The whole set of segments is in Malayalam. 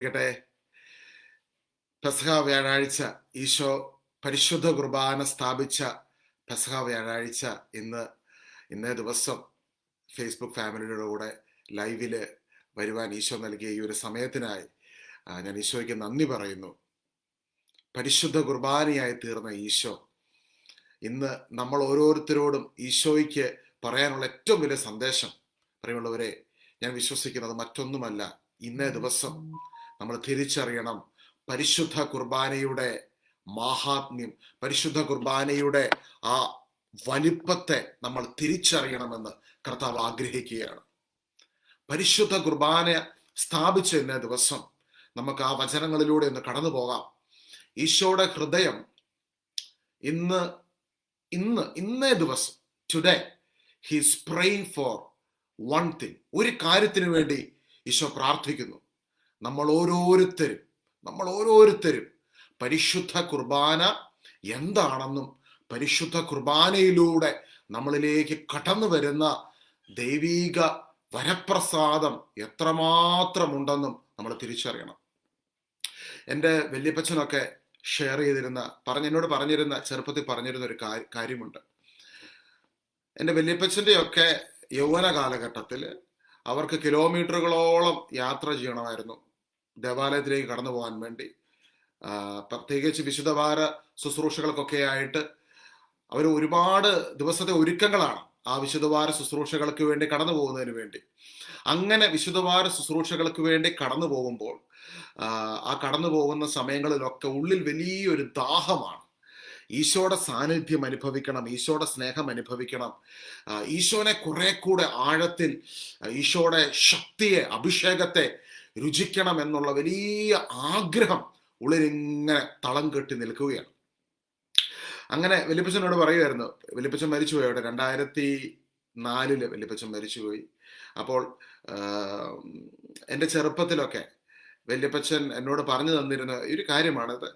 ട്ടെ പെസഹ വ്യാഴാഴ്ച ഈശോ പരിശുദ്ധ കുർബാന സ്ഥാപിച്ച പെസഹ വ്യാഴാഴ്ച ഇന്നേ ദിവസം ഫേസ്ബുക്ക് ഫാമിലിയുടെ കൂടെ ലൈവില് വരുവാൻ ഈശോ നൽകിയ ഈ ഒരു സമയത്തിനായി ഞാൻ ഈശോയ്ക്ക് നന്ദി പറയുന്നു. പരിശുദ്ധ കുർബാനയായി തീർന്ന ഈശോ ഇന്ന് നമ്മൾ ഓരോരുത്തരോടും ഈശോയ്ക്ക് പറയാനുള്ള ഏറ്റവും വലിയ സന്ദേശം, പ്രിയമുള്ളവരെ, ഞാൻ വിശ്വസിക്കുന്നത് മറ്റൊന്നുമല്ല. ഇന്നേ ദിവസം നമ്മൾ തിരിച്ചറിയണം പരിശുദ്ധ കുർബാനയുടെ മാഹാത്മ്യം, പരിശുദ്ധ കുർബാനയുടെ ആ വലിപ്പത്തെ നമ്മൾ തിരിച്ചറിയണമെന്ന് കർത്താവ് ആഗ്രഹിക്കുകയാണ്. പരിശുദ്ധ കുർബാന സ്ഥാപിച്ച ഇന്നേ ദിവസം നമുക്ക് ആ വചനങ്ങളിലൂടെ ഒന്ന് കടന്നു പോകാം. ഈശോയുടെ ഹൃദയം ഇന്നേ ദിവസം, today he's praying four one thing, ഒരു കാര്യത്തിന് വേണ്ടി ഈശോ പ്രാർത്ഥിക്കുന്നു. നമ്മൾ ഓരോരുത്തരും പരിശുദ്ധ കുർബാന എന്താണെന്നും പരിശുദ്ധ കുർബാനയിലൂടെ നമ്മളിലേക്ക് കടന്നു വരുന്ന ദൈവീക വരപ്രസാദം എത്രമാത്രമുണ്ടെന്നും നമ്മൾ തിരിച്ചറിയണം. എൻ്റെ വല്യപ്പച്ചനൊക്കെ എന്നോട് പറഞ്ഞിരുന്ന ചെറുപ്പത്തിൽ പറഞ്ഞിരുന്ന ഒരു കാര്യമുണ്ട്. എൻ്റെ വല്യപ്പച്ചൻ്റെ ഒക്കെ യൗവന കാലഘട്ടത്തിൽ അവർക്ക് കിലോമീറ്ററുകളോളം യാത്ര ചെയ്യണമായിരുന്നു ദേവാലയത്തിലേക്ക് കടന്നു പോകാൻ വേണ്ടി. പ്രത്യേകിച്ച് വിശുദ്ധവാര ശുശ്രൂഷകൾക്കൊക്കെ ആയിട്ട് അവർ ഒരുപാട് ദിവസത്തെ ഒരുക്കങ്ങളാണ് ആ വിശുദ്ധവാര ശുശ്രൂഷകൾക്ക് വേണ്ടി കടന്നു പോകുന്നതിന് വേണ്ടി. അങ്ങനെ വിശുദ്ധവാര ശുശ്രൂഷകൾക്ക് വേണ്ടി കടന്നു പോകുമ്പോൾ ആ കടന്നു പോകുന്ന സമയങ്ങളിലൊക്കെ ഉള്ളിൽ വലിയൊരു ദാഹമാണ്. ഈശോയുടെ സാന്നിധ്യം അനുഭവിക്കണം, ഈശോയുടെ സ്നേഹം അനുഭവിക്കണം, ഈശോനെ കുറെ കൂടെ ആഴത്തിൽ, ഈശോയുടെ ശക്തിയെ, അഭിഷേകത്തെ രുചിക്കണം എന്നുള്ള വലിയ ആഗ്രഹം ഉള്ളിലിങ്ങനെ തളം കെട്ടി നിൽക്കുകയാണ്. അങ്ങനെ വല്യപ്പച്ചനോട് പറയുമായിരുന്നു, വല്യപ്പച്ചൻ മരിച്ചുപോയി. അവിടെ 2004 വല്യപ്പച്ചൻ മരിച്ചുപോയി. അപ്പോൾ എൻ്റെ ചെറുപ്പത്തിലൊക്കെ വല്യപ്പച്ചൻ എന്നോട് പറഞ്ഞു തന്നിരുന്ന ഒരു കാര്യമാണിത്.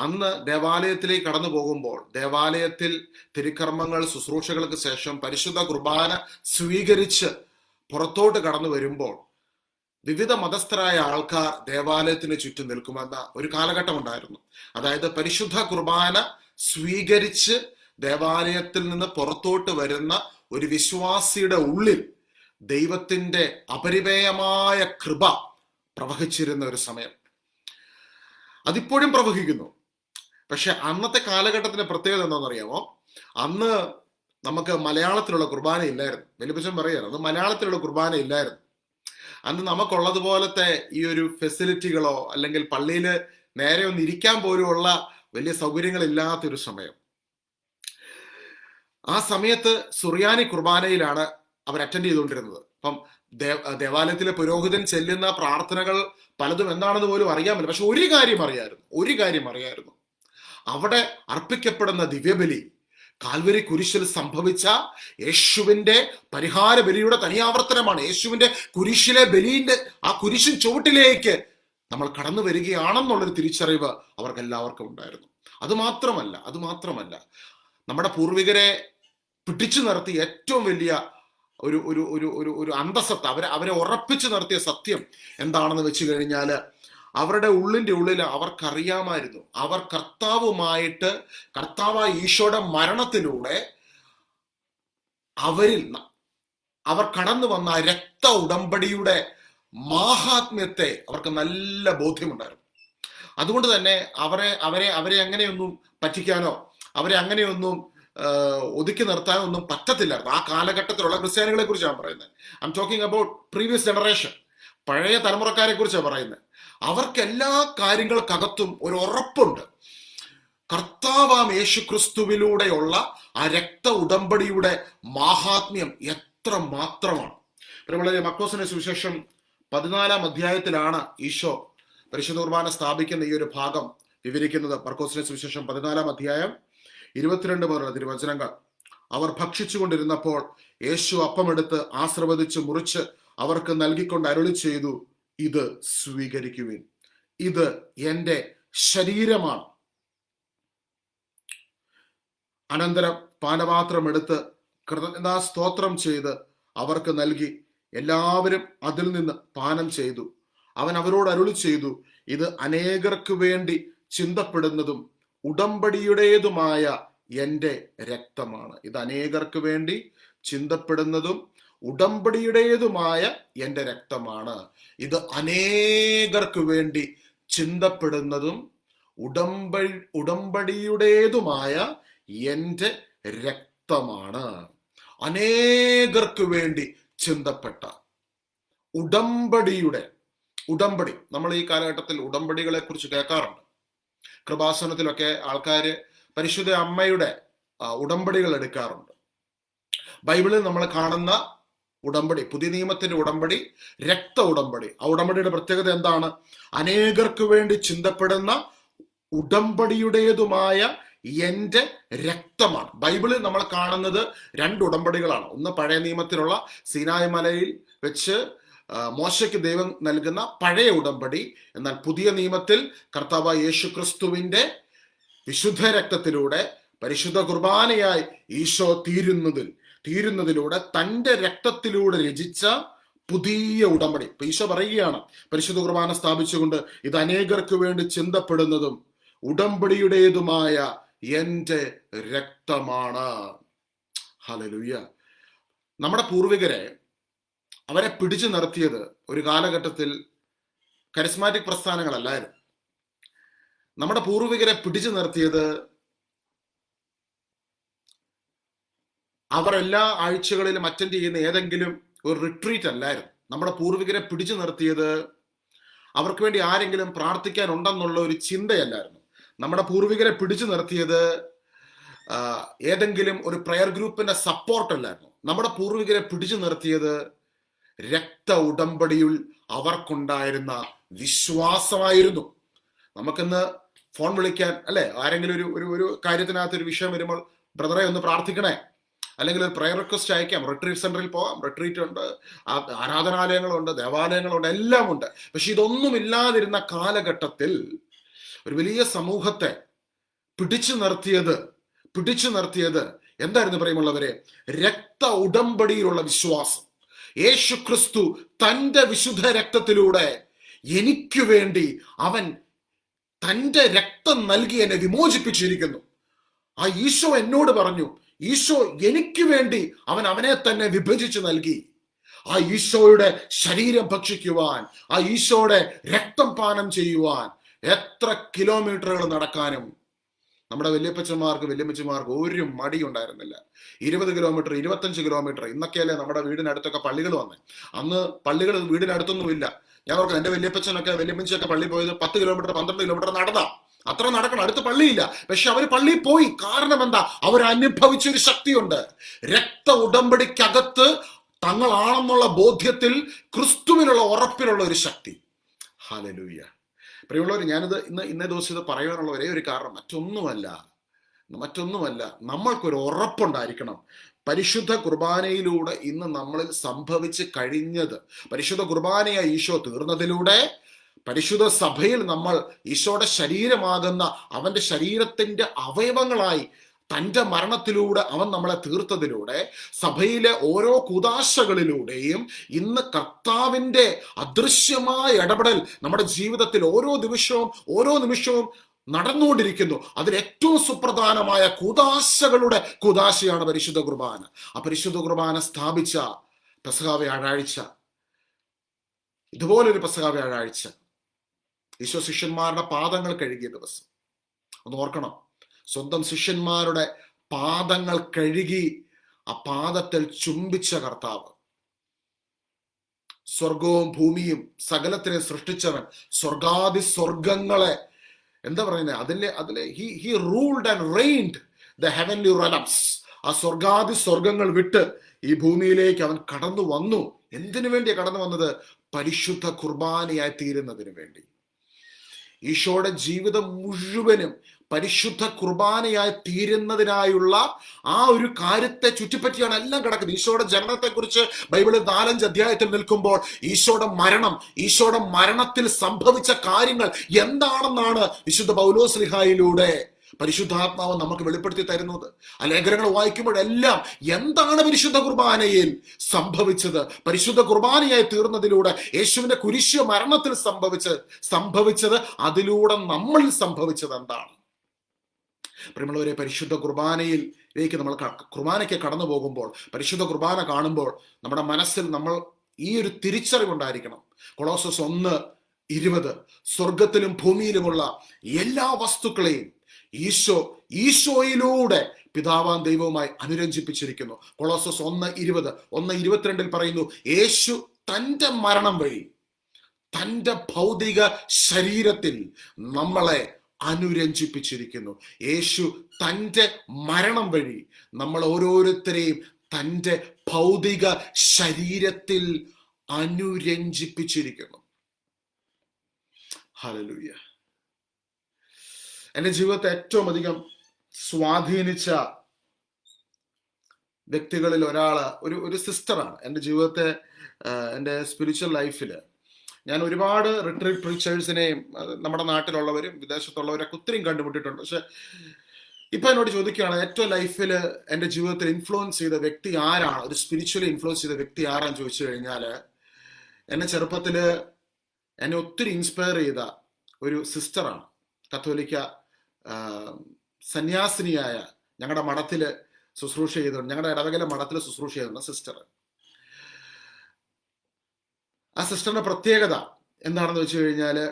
അന്ന് ദേവാലയത്തിലേക്ക് കടന്നു പോകുമ്പോൾ, ദേവാലയത്തിൽ തിരുക്കർമ്മങ്ങൾ ശുശ്രൂഷകൾക്ക് ശേഷം പരിശുദ്ധ കുർബാന സ്വീകരിച്ച് പുറത്തോട്ട് കടന്നു വരുമ്പോൾ വിവിധ മതസ്ഥരായ ആൾക്കാർ ദേവാലയത്തിന് ചുറ്റും നിൽക്കുമെന്ന ഒരു കാലഘട്ടം ഉണ്ടായിരുന്നു. അതായത് പരിശുദ്ധ കുർബാന സ്വീകരിച്ച് ദേവാലയത്തിൽ നിന്ന് പുറത്തോട്ട് വരുന്ന ഒരു വിശ്വാസിയുടെ ഉള്ളിൽ ദൈവത്തിന്റെ അപരിമേയമായ കൃപ പ്രവഹിച്ചിരുന്ന ഒരു സമയം. അതിപ്പോഴും പ്രവഹിക്കുന്നു. പക്ഷെ അന്നത്തെ കാലഘട്ടത്തിന്റെ പ്രത്യേകത എന്താണെന്നറിയാമോ? അന്ന് നമുക്ക് മലയാളത്തിലുള്ള കുർബാന ഇല്ലായിരുന്നു. വല്യപ്പച്ചൻ പറയാറ്, അന്ന് മലയാളത്തിലുള്ള കുർബാന ഇല്ലായിരുന്നു. അന്ന് നമുക്കുള്ളതുപോലത്തെ ഈ ഒരു ഫെസിലിറ്റികളോ അല്ലെങ്കിൽ പള്ളിയിൽ നേരെ ഒന്ന് ഇരിക്കാൻ പോലുമുള്ള വലിയ സൗകര്യങ്ങളില്ലാത്തൊരു സമയം. ആ സമയത്ത് സുറിയാനി കുർബാനയിലാണ് അവർ അറ്റൻഡ് ചെയ്തുകൊണ്ടിരുന്നത്. അപ്പം ദേവാലയത്തിലെ പുരോഹിതൻ ചെല്ലുന്ന പ്രാർത്ഥനകൾ പലതും എന്താണെന്ന് പോലും അറിയാമല്ലോ. പക്ഷെ ഒരു കാര്യം അറിയായിരുന്നു, അവിടെ അർപ്പിക്കപ്പെടുന്ന ദിവ്യബലി കാൽവരി കുരിശിൽ സംഭവിച്ച യേശുവിന്റെ പരിഹാര ബലിയുടെ തനിയാവർത്തനമാണ്. യേശുവിന്റെ കുരിശിലെ ബലിന്റെ ആ കുരിശിൻ ചുവട്ടിലേക്ക് നമ്മൾ കടന്നു വരികയാണെന്നുള്ളൊരു തിരിച്ചറിവ് അവർക്കെല്ലാവർക്കും ഉണ്ടായിരുന്നു. അതുമാത്രമല്ല നമ്മുടെ പൂർവികരെ പിടിച്ചു നിർത്തിയ ഏറ്റവും വലിയ ഒരു ഒരു ഒരു ഒരു ഒരു അന്തസത്ത, അവരെ ഉറപ്പിച്ചു നിർത്തിയ സത്യം എന്താണെന്ന് വെച്ച് കഴിഞ്ഞാൽ, അവരുടെ ഉള്ളിൽ അവർക്കറിയാമായിരുന്നു, അവർ കർത്താവായ ഈശോയുടെ മരണത്തിലൂടെ അവർ കടന്നു വന്ന രക്ത ഉടമ്പടിയുടെ മാഹാത്മ്യത്തെ അവർക്ക് നല്ല ബോധ്യമുണ്ടായിരുന്നു. അതുകൊണ്ട് തന്നെ അവരെ അങ്ങനെയൊന്നും പറ്റിക്കാനോ അവരെ അങ്ങനെയൊന്നും ഒതുക്കി നിർത്താനൊന്നും പറ്റത്തില്ലായിരുന്നു. ആ കാലഘട്ടത്തിലുള്ള ക്രിസ്ത്യാനികളെ കുറിച്ചാണ് പറയുന്നത്. I am talking about previous generation, പഴയ തലമുറക്കാരെ കുറിച്ചാണ് പറയുന്നത്. അവർക്ക് എല്ലാ കാര്യങ്ങൾക്കകത്തും ഒരു ഉറപ്പുണ്ട്. കർത്താവാം യേശു ക്രിസ്തുവിലൂടെയുള്ള ആ രക്ത ഉടമ്പടിയുടെ മാഹാത്മ്യം എത്ര മാത്രമാണ്. പിന്നെ മർക്കോസിന്റെ സുവിശേഷം 14 അധ്യായത്തിലാണ് ഈശോ പരിശുദ്ധ കുർബാന സ്ഥാപിക്കുന്ന ഈ ഒരു ഭാഗം വിവരിക്കുന്നത്. മർക്കോസിന്റെ സുവിശേഷം 14 അധ്യായം 22 മുതലുള്ള തിരുവചനങ്ങൾ. അവർ ഭക്ഷിച്ചുകൊണ്ടിരുന്നപ്പോൾ യേശു അപ്പമെടുത്ത് ആശീർവദിച്ച് മുറിച്ച് അവർക്ക് നൽകിക്കൊണ്ട് അരുളി ചെയ്തു, ഇത് സ്വീകരിക്കുവിൻ, ഇത് എന്റെ ശരീരമാണ്. അനന്തരം പാനപാത്രം എടുത്ത് കൃതജ്ഞതാ സ്തോത്രം ചെയ്ത് അവർക്ക് നൽകി. എല്ലാവരും അതിൽ നിന്ന് പാനം ചെയ്തു. അവൻ അവരോട് അരുളി ചെയ്തു, ഇത് അനേകർക്ക് വേണ്ടി ചിന്തപ്പെടുന്നതും ഉടമ്പടിയുടേതുമായ എൻ്റെ രക്തമാണ്. ഇത് അനേകർക്ക് വേണ്ടി ചിന്തപ്പെടുന്നതും ഉടമ്പടിയുടേതുമായ എൻ്റെ രക്തമാണ്. ഇത് അനേകർക്ക് വേണ്ടി ചിന്തപ്പെടുന്നതും ഉടമ്പടിയുടേതുമായ എൻ്റെ രക്തമാണ്. അനേകർക്ക് വേണ്ടി ചിന്തപ്പെട്ട ഉടമ്പടി നമ്മൾ ഈ കാലഘട്ടത്തിൽ ഉടമ്പടികളെ കുറിച്ച് കേൾക്കാറുണ്ട്. കൃപാസനത്തിലൊക്കെ ആൾക്കാര് പരിശുദ്ധ അമ്മയുടെ ഉടമ്പടികൾ എടുക്കാറുണ്ട്. ബൈബിളിൽ നമ്മൾ കാണുന്ന ഉടമ്പടി, പുതിയ നിയമത്തിന്റെ ഉടമ്പടി, രക്ത ഉടമ്പടി. ആ ഉടമ്പടിയുടെ പ്രത്യേകത എന്താണ്? അനേകർക്ക് വേണ്ടി ചിന്തപ്പെടുന്ന ഉടമ്പടിയുടേതുമായ എൻ്റെ രക്തമാണ്. ബൈബിളിൽ നമ്മൾ കാണുന്നത് 2 ഉടമ്പടികളാണ്. ഒന്ന് പഴയ നിയമത്തിലുള്ള സീനായ് മലയിൽ വെച്ച് മോശയ്ക്ക് ദൈവം നൽകുന്ന പഴയ ഉടമ്പടി. എന്നാൽ പുതിയ നിയമത്തിൽ കർത്താവ് യേശു ക്രിസ്തുവിന്റെ വിശുദ്ധ രക്തത്തിലൂടെ പരിശുദ്ധ കുർബാനയായി ഈശോ തീരുന്നതിലൂടെ തൻ്റെ രക്തത്തിലൂടെ രചിച്ച പുതിയ ഉടമ്പടി. ഇപ്പൊ ഈശോ പറയുകയാണ്, പരിശുദ്ധ കുർബാന സ്ഥാപിച്ചുകൊണ്ട്, ഇത് അനേകർക്ക് വേണ്ടി ചിന്തപ്പെടുന്നതും ഉടമ്പടിയുടേതുമായ എൻ്റെ രക്തമാണ്. ഹല്ലേലൂയ. നമ്മുടെ പൂർവികരെ, അവരെ പിടിച്ചു നിർത്തിയത് ഒരു കാലഘട്ടത്തിൽ കരിസ്മാറ്റിക് പ്രസ്ഥാനങ്ങളല്ലായിരുന്നു. നമ്മുടെ പൂർവികരെ പിടിച്ചു നിർത്തിയത് അവർ എല്ലാ ആഴ്ചകളിലും അറ്റൻഡ് ചെയ്യുന്ന ഏതെങ്കിലും ഒരു റിട്രീറ്റ് അല്ലായിരുന്നു. നമ്മുടെ പൂർവികരെ പിടിച്ചു നിർത്തിയത് അവർക്ക് വേണ്ടി ആരെങ്കിലും പ്രാർത്ഥിക്കാനുണ്ടെന്നുള്ള ഒരു ചിന്തയല്ലായിരുന്നു. നമ്മുടെ പൂർവികരെ പിടിച്ചു നിർത്തിയത് ഏതെങ്കിലും ഒരു പ്രയർ ഗ്രൂപ്പിന്റെ സപ്പോർട്ട് അല്ലായിരുന്നു. നമ്മുടെ പൂർവികരെ പിടിച്ചു നിർത്തിയത് രക്ത ഉടമ്പടിയിൽ അവർക്കുണ്ടായിരുന്ന വിശ്വാസമായിരുന്നു. നമുക്കിന്ന് ഫോൺ വിളിക്കാൻ, അല്ലെ, ആരെങ്കിലും ഒരു കാര്യത്തിനകത്ത് ഒരു വിഷയം വരുമ്പോൾ, ബ്രദറെ ഒന്ന് പ്രാർത്ഥിക്കണേ, അല്ലെങ്കിൽ ഒരു പ്രയർ റിക്വസ്റ്റ് അയക്കാം. റിട്രീറ്റ് സെന്ററിൽ പോകാം. റിട്രീറ്റ് ഉണ്ട്, ആരാധനാലയങ്ങളുണ്ട്, ദേവാലയങ്ങളുണ്ട്, എല്ലാം ഉണ്ട്. പക്ഷെ ഇതൊന്നും ഇല്ലാതിരുന്ന കാലഘട്ടത്തിൽ ഒരു വലിയ സമൂഹത്തെ പിടിച്ചു നിർത്തിയത് എന്തായിരുന്നു പ്രിയമുള്ളവരെ? രക്ത ഉടമ്പടിയിലുള്ള വിശ്വാസം. യേശു ക്രിസ്തു തൻ്റെ വിശുദ്ധ രക്തത്തിലൂടെ എനിക്ക് വേണ്ടി അവൻ തൻ്റെ രക്തം നൽകി എന്നെ വിമോചിപ്പിച്ചിരിക്കുന്നു. ആ ഈശോ എന്നോട് പറഞ്ഞു, ഈശോ എനിക്ക് വേണ്ടി അവനെ തന്നെ വിഭജിച്ച് നൽകി. ആ ഈശോയുടെ ശരീരം ഭക്ഷിക്കുവാൻ, ആ ഈശോയുടെ രക്തം പാനം ചെയ്യുവാൻ എത്ര കിലോമീറ്ററുകൾ നടക്കാനും നമ്മുടെ വല്യമ്മച്ചിമാർക്ക് ഒരു മടി ഉണ്ടായിരുന്നില്ല. 20 കിലോമീറ്റർ, 25 കിലോമീറ്റർ. ഇന്നൊക്കെയല്ലേ നമ്മുടെ വീടിനടുത്തൊക്കെ പള്ളികൾ വന്നേ. അന്ന് പള്ളികൾ വീടിനടുത്തൊന്നുമില്ല. ഞാൻ ഓർക്കും, എന്റെ വല്യമ്മച്ചിയൊക്കെ പള്ളി പോയത് 10 കിലോമീറ്റർ 12 കിലോമീറ്റർ അത്ര നടക്കണം. അടുത്ത് പള്ളിയില്ല. പക്ഷെ അവർ പള്ളിയിൽ പോയി. കാരണം എന്താ? അവർ അനുഭവിച്ചൊരു ശക്തിയുണ്ട്. രക്ത ഉടമ്പടിക്കകത്ത് തങ്ങളാണെന്നുള്ള ബോധ്യത്തിൽ, ക്രിസ്തുവിനുള്ള ഉറപ്പിലുള്ള ഒരു ശക്തി. ഹല്ലേലൂയ. പ്രിയമുള്ളവർ, ഞാനിത് ഇന്നേ ദിവസം ഇത് പറയാനുള്ള ഒരേ ഒരു കാരണം മറ്റൊന്നുമല്ല, നമ്മൾക്കൊരു ഉറപ്പുണ്ടായിരിക്കണം. പരിശുദ്ധ കുർബാനയിലൂടെ ഇന്ന് നമ്മളിൽ സംഭവിച്ച് കഴിഞ്ഞത്, പരിശുദ്ധ കുർബാനയായി ഈശോ തീർന്നതിലൂടെ, പരിശുദ്ധ സഭയിൽ നമ്മൾ ഈശോയുടെ ശരീരമാകുന്ന അവന്റെ ശരീരത്തിന്റെ അവയവങ്ങളായി തൻ്റെ മരണത്തിലൂടെ അവൻ നമ്മളെ തീർത്തതിലൂടെ, സഭയിലെ ഓരോ കൂദാശകളിലൂടെയും ഇന്ന് കർത്താവിൻ്റെ അദൃശ്യമായ ഇടപെടൽ നമ്മുടെ ജീവിതത്തിൽ ഓരോ നിമിഷവും നടന്നുകൊണ്ടിരിക്കുന്നു. അതിൽ ഏറ്റവും സുപ്രധാനമായ കൂദാശയാണ് പരിശുദ്ധ കുർബാന. ആ പരിശുദ്ധ കുർബാന സ്ഥാപിച്ച പെസഹ വ്യാഴാഴ്ച, ഇതുപോലൊരു പെസഹ വ്യാഴാഴ്ച, ഈശോ ശിഷ്യന്മാരുടെ പാദങ്ങൾ കഴുകിയ ദിവസം. ഒന്ന് ഓർക്കണം, സ്വന്തം ശിഷ്യന്മാരുടെ പാദങ്ങൾ കഴുകി ആ പാദത്തിൽ ചുംബിച്ച കർത്താവ്, സ്വർഗവും ഭൂമിയും സകലത്തിനെ സൃഷ്ടിച്ചവൻ, സ്വർഗാദി സ്വർഗങ്ങളെ എന്താ പറയുന്നത്, അതിലെ he ruled and reigned the heavenly realms. ആ സ്വർഗാദി സ്വർഗങ്ങൾ വിട്ട് ഈ ഭൂമിയിലേക്ക് അവൻ കടന്നു വന്നു. എന്തിനു വേണ്ടിയാണ് കടന്നു വന്നത്? പരിശുദ്ധ കുർബാനയായി തീരുന്നതിന് വേണ്ടി. ഈശോയുടെ ജീവിതം മുഴുവനും പരിശുദ്ധ കുർബാനയായി തീരുന്നതിനായുള്ള ആ ഒരു കാര്യത്തെ ചുറ്റിപ്പറ്റിയാണ് എല്ലാം കിടക്കുന്നത്. ഈശോയുടെ ജനനത്തെക്കുറിച്ച് ബൈബിളിൽ 4-5 അധ്യായത്തിൽ നിൽക്കുമ്പോൾ ഈശോയുടെ മരണത്തിൽ സംഭവിച്ച കാര്യങ്ങൾ എന്താണെന്നാണ് വിശുദ്ധ പൗലോസ് ശ്ലീഹായിലൂടെ പരിശുദ്ധാത്മാവ് നമുക്ക് വെളിപ്പെടുത്തി തരുന്നത്. ആ ലേഖനങ്ങൾ വായിക്കുമ്പോഴെല്ലാം എന്താണ് പരിശുദ്ധ കുർബാനയിൽ സംഭവിച്ചത്, പരിശുദ്ധ കുർബാനയായി തീർന്നതിലൂടെ യേശുവിന്റെ കുരിശ് മരണത്തിൽ സംഭവിച്ചത് അതിലൂടെ നമ്മൾ സംഭവിച്ചത് എന്താണ്? പ്രിയമുള്ളവരെ, പരിശുദ്ധ കുർബാനയിലേക്ക് നമ്മൾ കുർബാനയ്ക്ക് കടന്നു പോകുമ്പോൾ, പരിശുദ്ധ കുർബാന കാണുമ്പോൾ നമ്മുടെ മനസ്സിൽ നമ്മൾ ഈ ഒരു തിരിച്ചറിവുണ്ടായിരിക്കണം. കൊളോസസ് 1:20 സ്വർഗത്തിലും ഭൂമിയിലുമുള്ള എല്ലാ വസ്തുക്കളെയും ഈശോയിലൂടെ പിതാവാം ദൈവവുമായി അനുരഞ്ജിപ്പിച്ചിരിക്കുന്നു. കൊളോസസ് 1:20 1:22 പറയുന്നു, യേശു തന്റെ മരണം വഴി തന്റെ ഭൗതിക ശരീരത്തിൽ നമ്മളെ അനുരഞ്ജിപ്പിച്ചിരിക്കുന്നു. യേശു തന്റെ മരണം വഴി നമ്മൾ ഓരോരുത്തരെയും തന്റെ ഭൗതിക ശരീരത്തിൽ അനുരഞ്ജിപ്പിച്ചിരിക്കുന്നു. ഹല്ലേലൂയ. എന്റെ ജീവിതത്തെ ഏറ്റവും അധികം സ്വാധീനിച്ച വ്യക്തികളിൽ ഒരാള് ഒരു സിസ്റ്ററാണ്. എൻ്റെ ജീവിതത്തെ, എൻ്റെ സ്പിരിച്വൽ ലൈഫിൽ ഞാൻ ഒരുപാട് റിട്രീറ്റ് പ്രീച്ചേഴ്സിനെയും നമ്മുടെ നാട്ടിലുള്ളവരും വിദേശത്തുള്ളവരൊക്കെ ഒത്തിരി കണ്ടുമുട്ടിയിട്ടുണ്ട്. പക്ഷെ ഇപ്പൊ എന്നോട് ചോദിക്കുകയാണ്, ഏറ്റവും ലൈഫിൽ എൻ്റെ ജീവിതത്തിൽ ഇൻഫ്ലുവൻസ് ചെയ്ത വ്യക്തി ആരാണ്, ഒരു സ്പിരിച്വലി ഇൻഫ്ലുവൻസ് ചെയ്ത വ്യക്തി ആരാന്ന് ചോദിച്ചു കഴിഞ്ഞാൽ, എന്നെ ചെറുപ്പത്തില് എന്നെ ഒത്തിരി ഇൻസ്പയർ ചെയ്ത ഒരു സിസ്റ്ററാണ്. കത്തോലിക്ക സന്യാസിനിയായ, ഞങ്ങളുടെ മഠത്തില് ശുശ്രൂഷ ചെയ്തിട്ടുണ്ട്, ഞങ്ങളുടെ ഇടവകയിലെ മഠത്തിൽ ശുശ്രൂഷ ചെയ്തിട്ടുണ്ട് സിസ്റ്റർ. ആ സിസ്റ്ററിന്റെ പ്രത്യേകത എന്താണെന്ന് വെച്ച് കഴിഞ്ഞാല്,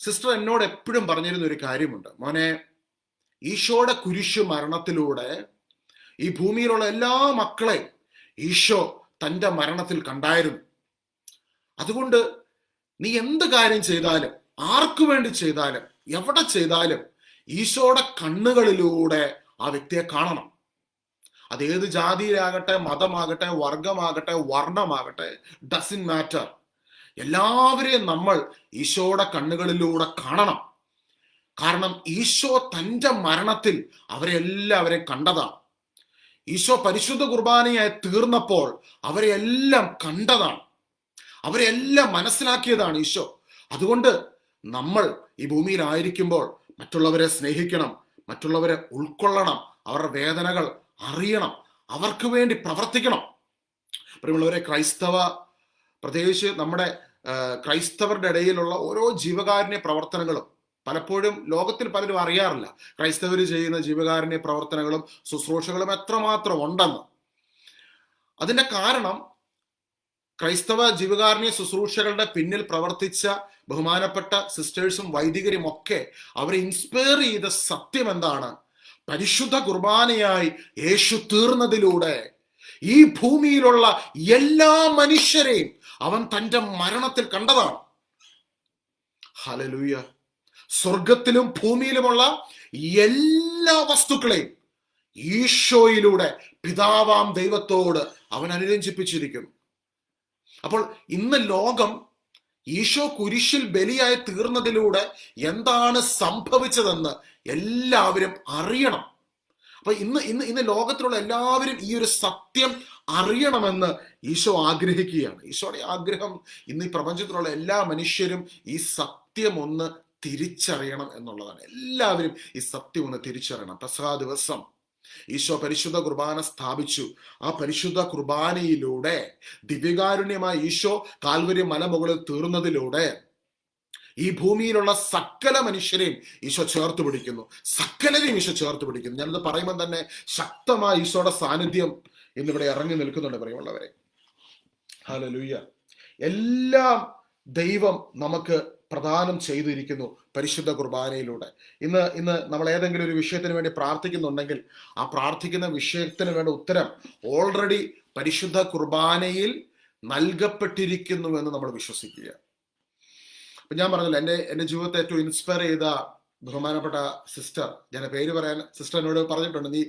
സിസ്റ്റർ എന്നോട് എപ്പോഴും പറഞ്ഞിരുന്ന ഒരു കാര്യമുണ്ട്, മോനെ, ഈശോയുടെ കുരിശു മരണത്തിലൂടെ ഈ ഭൂമിയിലുള്ള എല്ലാ മക്കളെയും ഈശോ തന്റെ മരണത്തിൽ കണ്ടായിരുന്നു. അതുകൊണ്ട് നീ എന്ത് കാര്യം ചെയ്താലും, ആർക്കു വേണ്ടി ചെയ്താലും, എവിടെ ചെയ്താലും ഈശോയുടെ കണ്ണുകളിലൂടെ ആ വ്യക്തിയെ കാണണം. അതേത് ജാതിയിലാകട്ടെ, മതമാകട്ടെ, വർഗമാകട്ടെ, വർണ്ണമാകട്ടെ, ഡസൻ മാറ്റർ. എല്ലാവരെയും നമ്മൾ ഈശോയുടെ കണ്ണുകളിലൂടെ കാണണം. കാരണം ഈശോ തന്റെ മരണത്തിൽ അവരെല്ലാവരെയും കണ്ടതാണ്. ഈശോ പരിശുദ്ധ കുർബാനയായി തീർന്നപ്പോൾ അവരെല്ലാം കണ്ടതാണ്, അവരെല്ലാം മനസ്സിലാക്കിയതാണ് ഈശോ. അതുകൊണ്ട് നമ്മൾ ഈ ഭൂമിയിലായിരിക്കുമ്പോൾ മറ്റുള്ളവരെ സ്നേഹിക്കണം, മറ്റുള്ളവരെ ഉൾക്കൊള്ളണം, അവരുടെ വേദനകൾ അറിയണം, അവർക്ക് വേണ്ടി പ്രവർത്തിക്കണം. പ്രിയമുള്ളവരെ, പ്രത്യേകിച്ച് നമ്മുടെ ക്രൈസ്തവരുടെ ഇടയിലുള്ള ഓരോ ജീവകാരുണ്യ പ്രവർത്തനങ്ങളും പലപ്പോഴും ലോകത്തിൽ പലരും അറിയാറില്ല. ക്രൈസ്തവർ ചെയ്യുന്ന ജീവകാരുണ്യ പ്രവർത്തനങ്ങളും ശുശ്രൂഷകളും എത്രമാത്രം ഉണ്ടെന്ന്. അതിന്റെ കാരണം, ക്രൈസ്തവ ജീവകാരുണ്യ ശുശ്രൂഷകളുടെ പിന്നിൽ പ്രവർത്തിച്ച ബഹുമാനപ്പെട്ട സിസ്റ്റേഴ്സും വൈദികരും ഒക്കെ അവരെ ഇൻസ്പയർ ചെയ്ത സത്യം എന്താണ്? പരിശുദ്ധ കുർബാനയായി യേശു തീർന്നതിലൂടെ ഈ ഭൂമിയിലുള്ള എല്ലാ മനുഷ്യരെയും അവൻ തന്റെ മരണത്തിൽ കണ്ടതാണ്. ഹല്ലേലൂയ. സ്വർഗത്തിലും ഭൂമിയിലുമുള്ള എല്ലാ വസ്തുക്കളെയും ഈശോയിലൂടെ പിതാവാം ദൈവത്തോട് അവൻ അനുരഞ്ജിപ്പിച്ചിരിക്കുന്നു. അപ്പോൾ ഇന്ന് ലോകം ഈശോ കുരിശിൽ ബലിയായി തീർന്നതിലൂടെ എന്താണ് സംഭവിച്ചതെന്ന് എല്ലാവരും അറിയണം. അപ്പൊ ഇന്ന് ലോകത്തിലുള്ള എല്ലാവരും ഈ ഒരു സത്യം അറിയണമെന്ന് ഈശോ ആഗ്രഹിക്കുകയാണ്. ഈശോയുടെ ആഗ്രഹം ഇന്ന് ഈ പ്രപഞ്ചത്തിലുള്ള എല്ലാ മനുഷ്യരും ഈ സത്യം ഒന്ന് തിരിച്ചറിയണം എന്നുള്ളതാണ്. എല്ലാവരും ഈ സത്യം ഒന്ന് തിരിച്ചറിയണം. പെസഹ ദിവസം ഈശോ പരിശുദ്ധ കുർബാന സ്ഥാപിച്ചു. ആ പരിശുദ്ധ കുർബാനയിലൂടെ ദിവ്യകാരുണ്യമായി ഈശോ കാൽവരി മലമുകളിൽ തീർന്നതിലൂടെ ഈ ഭൂമിയിലുള്ള സകല മനുഷ്യരെയും ഈശോ ചേർത്ത് പിടിക്കുന്നു, സകലരെയും ഈശോ ചേർത്ത് പിടിക്കുന്നു. ഞാനത് പറയുമ്പോൾ തന്നെ ശക്തമായ ഈശോയുടെ സാന്നിധ്യം ഇന്നിവിടെ ഇറങ്ങി നിൽക്കുന്നുണ്ട് പ്രിയമുള്ളവരെ. ഹല്ലേലൂയ. എല്ലാം ദൈവം നമുക്ക് പ്രദാനം ചെയ്തിരിക്കുന്നു പരിശുദ്ധ കുർബാനയിലൂടെ. ഇന്ന് നമ്മൾ ഏതെങ്കിലും ഒരു വിഷയത്തിന് വേണ്ടി പ്രാർത്ഥിക്കുന്നുണ്ടെങ്കിൽ ആ പ്രാർത്ഥിക്കുന്ന വിഷയത്തിന് വേണ്ട ഉത്തരം ഓൾറെഡി പരിശുദ്ധ കുർബാനയിൽ നൽകപ്പെട്ടിരിക്കുന്നു എന്ന് നമ്മൾ വിശ്വസിക്കുക. അപ്പൊ ഞാൻ പറഞ്ഞല്ലോ, എൻ്റെ ജീവിതത്തെ ഏറ്റവും ഇൻസ്പയർ ചെയ്ത ബഹുമാനപ്പെട്ട സിസ്റ്റർ, ഞാൻ പേര് പറയാൻ സിസ്റ്റർ എന്നോട് പറഞ്ഞിട്ടുണ്ട്, നീ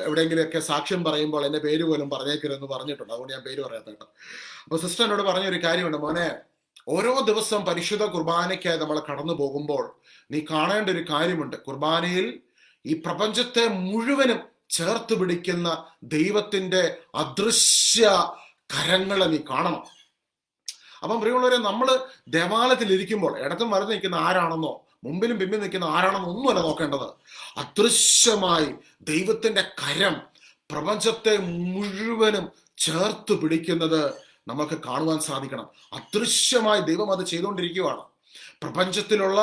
എവിടെയെങ്കിലുമൊക്കെ സാക്ഷ്യം പറയുമ്പോൾ എൻ്റെ പേര് പോലും പറഞ്ഞേക്കരുതെന്ന് പറഞ്ഞിട്ടുണ്ട്. അതുകൊണ്ട് ഞാൻ പേര് പറയാത്ത കേട്ടോ. അപ്പൊ സിസ്റ്റർ എന്നോട് പറഞ്ഞൊരു കാര്യമുണ്ട്, മോനെ, ഓരോ ദിവസം പരിശുദ്ധ കുർബാനയ്ക്കായി നമ്മൾ കടന്നു പോകുമ്പോൾ നീ കാണേണ്ട ഒരു കാര്യമുണ്ട്. കുർബാനയിൽ ഈ പ്രപഞ്ചത്തെ മുഴുവനും ചേർത്ത് പിടിക്കുന്ന ദൈവത്തിന്റെ അദൃശ്യ കരങ്ങളെ നീ കാണണം. അപ്പം പ്രിയമുള്ളവരെ, നമ്മൾ ദേവാലയത്തിൽ ഇരിക്കുമ്പോൾ ഇടത്തും വലത്തും നിൽക്കുന്ന ആരാണെന്നോ മുമ്പിലും പിമ്പിൽ നിൽക്കുന്ന ആരാണെന്നോ ഒന്നുമല്ല നോക്കേണ്ടത്. അദൃശ്യമായി ദൈവത്തിന്റെ കരം പ്രപഞ്ചത്തെ മുഴുവനും ചേർത്ത് പിടിക്കുന്നത് നമുക്ക് കാണുവാൻ സാധിക്കണം. അദൃശ്യമായി ദൈവം അത് ചെയ്തുകൊണ്ടിരിക്കുകയാണ്. പ്രപഞ്ചത്തിലുള്ള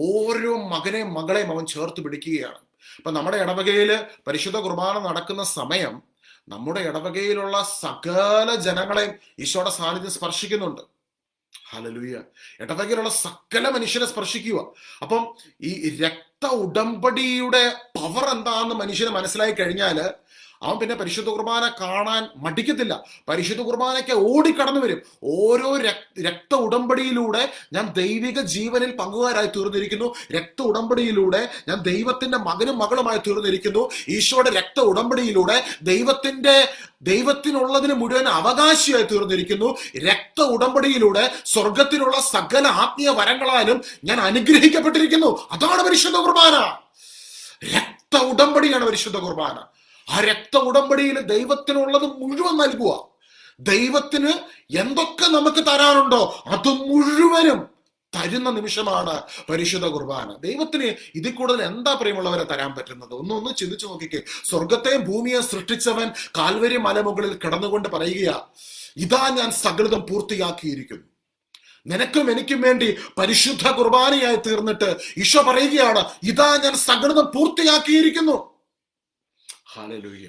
ഓരോ മകനെയും മകളെയും അവൻ ചേർത്ത് പിടിക്കുകയാണ്. ഇപ്പൊ നമ്മുടെ ഇടവകയില് പരിശുദ്ധ കുർബാന നടക്കുന്ന സമയം നമ്മുടെ ഇടവകയിലുള്ള സകല ജനങ്ങളെയും ഈശോയുടെ സാന്നിധ്യം സ്പർശിക്കുന്നുണ്ട്. ഹല്ലേലൂയ. ഇടവകയിലുള്ള സകല മനുഷ്യരെ സ്പർശിക്കുക. അപ്പം ഈ രക്ത ഉടമ്പടിയുടെ പവർ എന്താണെന്ന് മനുഷ്യന് മനസ്സിലായി കഴിഞ്ഞാല് അവൻ പിന്നെ പരിശുദ്ധ കുർബാന കാണാൻ മടിക്കത്തില്ല. പരിശുദ്ധ കുർബാനയ്ക്ക് ഓടിക്കടന്നു വരും. ഓരോ രക്ത ഉടമ്പടിയിലൂടെ ഞാൻ ദൈവിക ജീവനിൽ പങ്കുകാരായി തീർന്നിരിക്കുന്നു. രക്ത ഉടമ്പടിയിലൂടെ ഞാൻ ദൈവത്തിന്റെ മകനും മകളുമായി തീർന്നിരിക്കുന്നു. ഈശോയുടെ രക്ത ഉടമ്പടിയിലൂടെ ദൈവത്തിനുള്ളതിന് മുഴുവൻ അവകാശിയായി തീർന്നിരിക്കുന്നു. രക്ത ഉടമ്പടിയിലൂടെ സ്വർഗത്തിലുള്ള സകല ആത്മീയ വരങ്ങളാലും ഞാൻ അനുഗ്രഹിക്കപ്പെട്ടിരിക്കുന്നു. അതാണ് പരിശുദ്ധ കുർബാന. രക്ത ഉടമ്പടിയാണ് പരിശുദ്ധ കുർബാന. ആ രക്ത ഉടമ്പടിയിൽ ദൈവത്തിനുള്ളത് മുഴുവൻ നൽകുക. ദൈവത്തിന് എന്തൊക്കെ നമുക്ക് തരാനുണ്ടോ അത് മുഴുവനും തരുന്ന നിമിഷമാണ് പരിശുദ്ധ കുർബാന. ദൈവത്തിന് ഇതിൽ കൂടുതൽ എന്താ പ്രിയമുള്ളവരെ തരാൻ പറ്റുന്നത്? ഒന്ന് ചിന്തിച്ചു നോക്കിക്കേ. സ്വർഗത്തെയും ഭൂമിയെ സൃഷ്ടിച്ചവൻ കാൽവരി മലമുകളിൽ കിടന്നുകൊണ്ട് പറയുക, ഇതാ ഞാൻ സകലതും പൂർത്തിയാക്കിയിരിക്കുന്നു. നിനക്കും എനിക്കും വേണ്ടി പരിശുദ്ധ കുർബാനയായി തീർന്നിട്ട് ഈശോ പറയുകയാണ്, ഇതാ ഞാൻ സകലതും പൂർത്തിയാക്കിയിരിക്കുന്നു. ഹല്ലേലൂയ.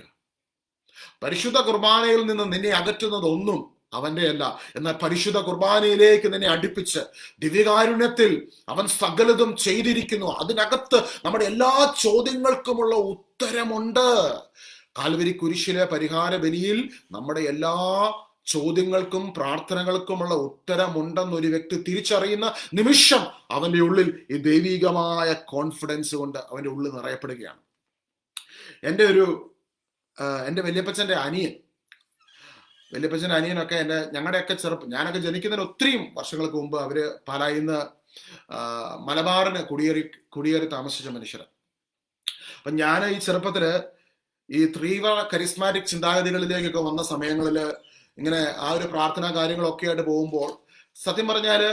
പരിശുദ്ധ കുർബാനയിൽ നിന്ന് നിന്നെ അകറ്റുന്നത് ഒന്നും അവന്റെ അല്ല. എന്നാൽ പരിശുദ്ധ കുർബാനയിലേക്ക് നിന്നെ അടുപ്പിച്ച് ദിവ്യകാരുണ്യത്തിൽ അവൻ സകലതും ചെയ്തിരിക്കുന്നു. അതിനകത്ത് നമ്മുടെ എല്ലാ ചോദ്യങ്ങൾക്കുമുള്ള ഉത്തരമുണ്ട്. കാൽവരി കുരിശിലെ പരിഹാര ബലിയിൽ നമ്മുടെ എല്ലാ ചോദ്യങ്ങൾക്കും പ്രാർത്ഥനകൾക്കുമുള്ള ഉത്തരമുണ്ടെന്നൊരു വ്യക്തി തിരിച്ചറിയുന്ന നിമിഷം അവന്റെ ഉള്ളിൽ ഈ ദൈവികമായ കോൺഫിഡൻസ് കൊണ്ട് അവന്റെ ഉള്ളിൽ നിറയപ്പെടുകയാണ്. എൻ്റെ വല്യപ്പച്ചൻ്റെ അനിയനൊക്കെ ഞങ്ങളുടെയൊക്കെ ചെറുപ്പം, ഞാനൊക്കെ ജനിക്കുന്നതിന് ഒത്തിരിയും വർഷങ്ങൾക്ക് മുമ്പ് അവര് പാലായിന്ന് മലബാറിന് കുടിയേറി താമസിച്ച മനുഷ്യരാണ്. അപ്പൊ ഞാൻ ഈ ചെറുപ്പത്തില് ഈ തീവ്ര കരിസ്മാറ്റിക് ചിന്താഗതികളിലേക്കൊക്കെ വന്ന സമയങ്ങളില് ഇങ്ങനെ ആ ഒരു പ്രാർത്ഥനാ കാര്യങ്ങളൊക്കെ ആയിട്ട് പോകുമ്പോൾ സത്യം പറഞ്ഞാല്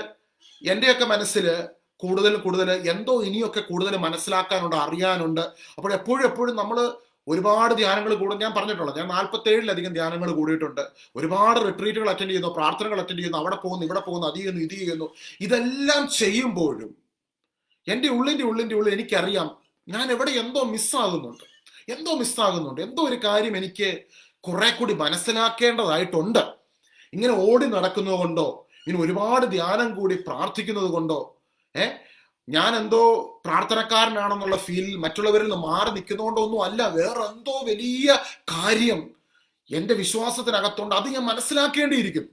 എന്റെയൊക്കെ മനസ്സില് കൂടുതൽ എന്തോ ഇനിയൊക്കെ കൂടുതൽ മനസ്സിലാക്കാനുണ്ട്, അറിയാനുണ്ട്. അപ്പോൾ എപ്പോഴും നമ്മൾ ഒരുപാട് ധ്യാനങ്ങൾ ഞാൻ പറഞ്ഞിട്ടുള്ളത്, ഞാൻ 47-ലധികം ധ്യാനങ്ങൾ കൂടിയിട്ടുണ്ട്. ഒരുപാട് റിട്രീറ്റുകൾ അറ്റൻഡ് ചെയ്യുന്നു, പ്രാർത്ഥനകൾ അറ്റൻഡ് ചെയ്യുന്നു, അവിടെ പോകുന്നു, ഇവിടെ പോകുന്നു, അത് ചെയ്യുന്നു, ഇത് ചെയ്യുന്നു. ഇതെല്ലാം ചെയ്യുമ്പോഴും എൻ്റെ ഉള്ളിൽ എനിക്കറിയാം ഞാൻ എവിടെ എന്തോ മിസ്സാകുന്നുണ്ട്. എന്തോ ഒരു കാര്യം എനിക്ക് കുറെ കൂടി മനസ്സിലാക്കേണ്ടതായിട്ടുണ്ട്. ഇങ്ങനെ ഓടി നടക്കുന്നത് കൊണ്ടോ ഇങ്ങനെ ഒരുപാട് ധ്യാനം കൂടി പ്രാർത്ഥിക്കുന്നത് കൊണ്ടോ ഞാൻ എന്തോ പ്രാർത്ഥനക്കാരനാണെന്നുള്ള ഫീൽ മറ്റുള്ളവരിൽ നിന്ന് മാറി നിൽക്കുന്നതുകൊണ്ടൊന്നും അല്ല. വേറെ എന്തോ വലിയ കാര്യം എൻ്റെ വിശ്വാസത്തിനകത്തുണ്ട്. അത് ഞാൻ മനസ്സിലാക്കേണ്ടിയിരിക്കുന്നു.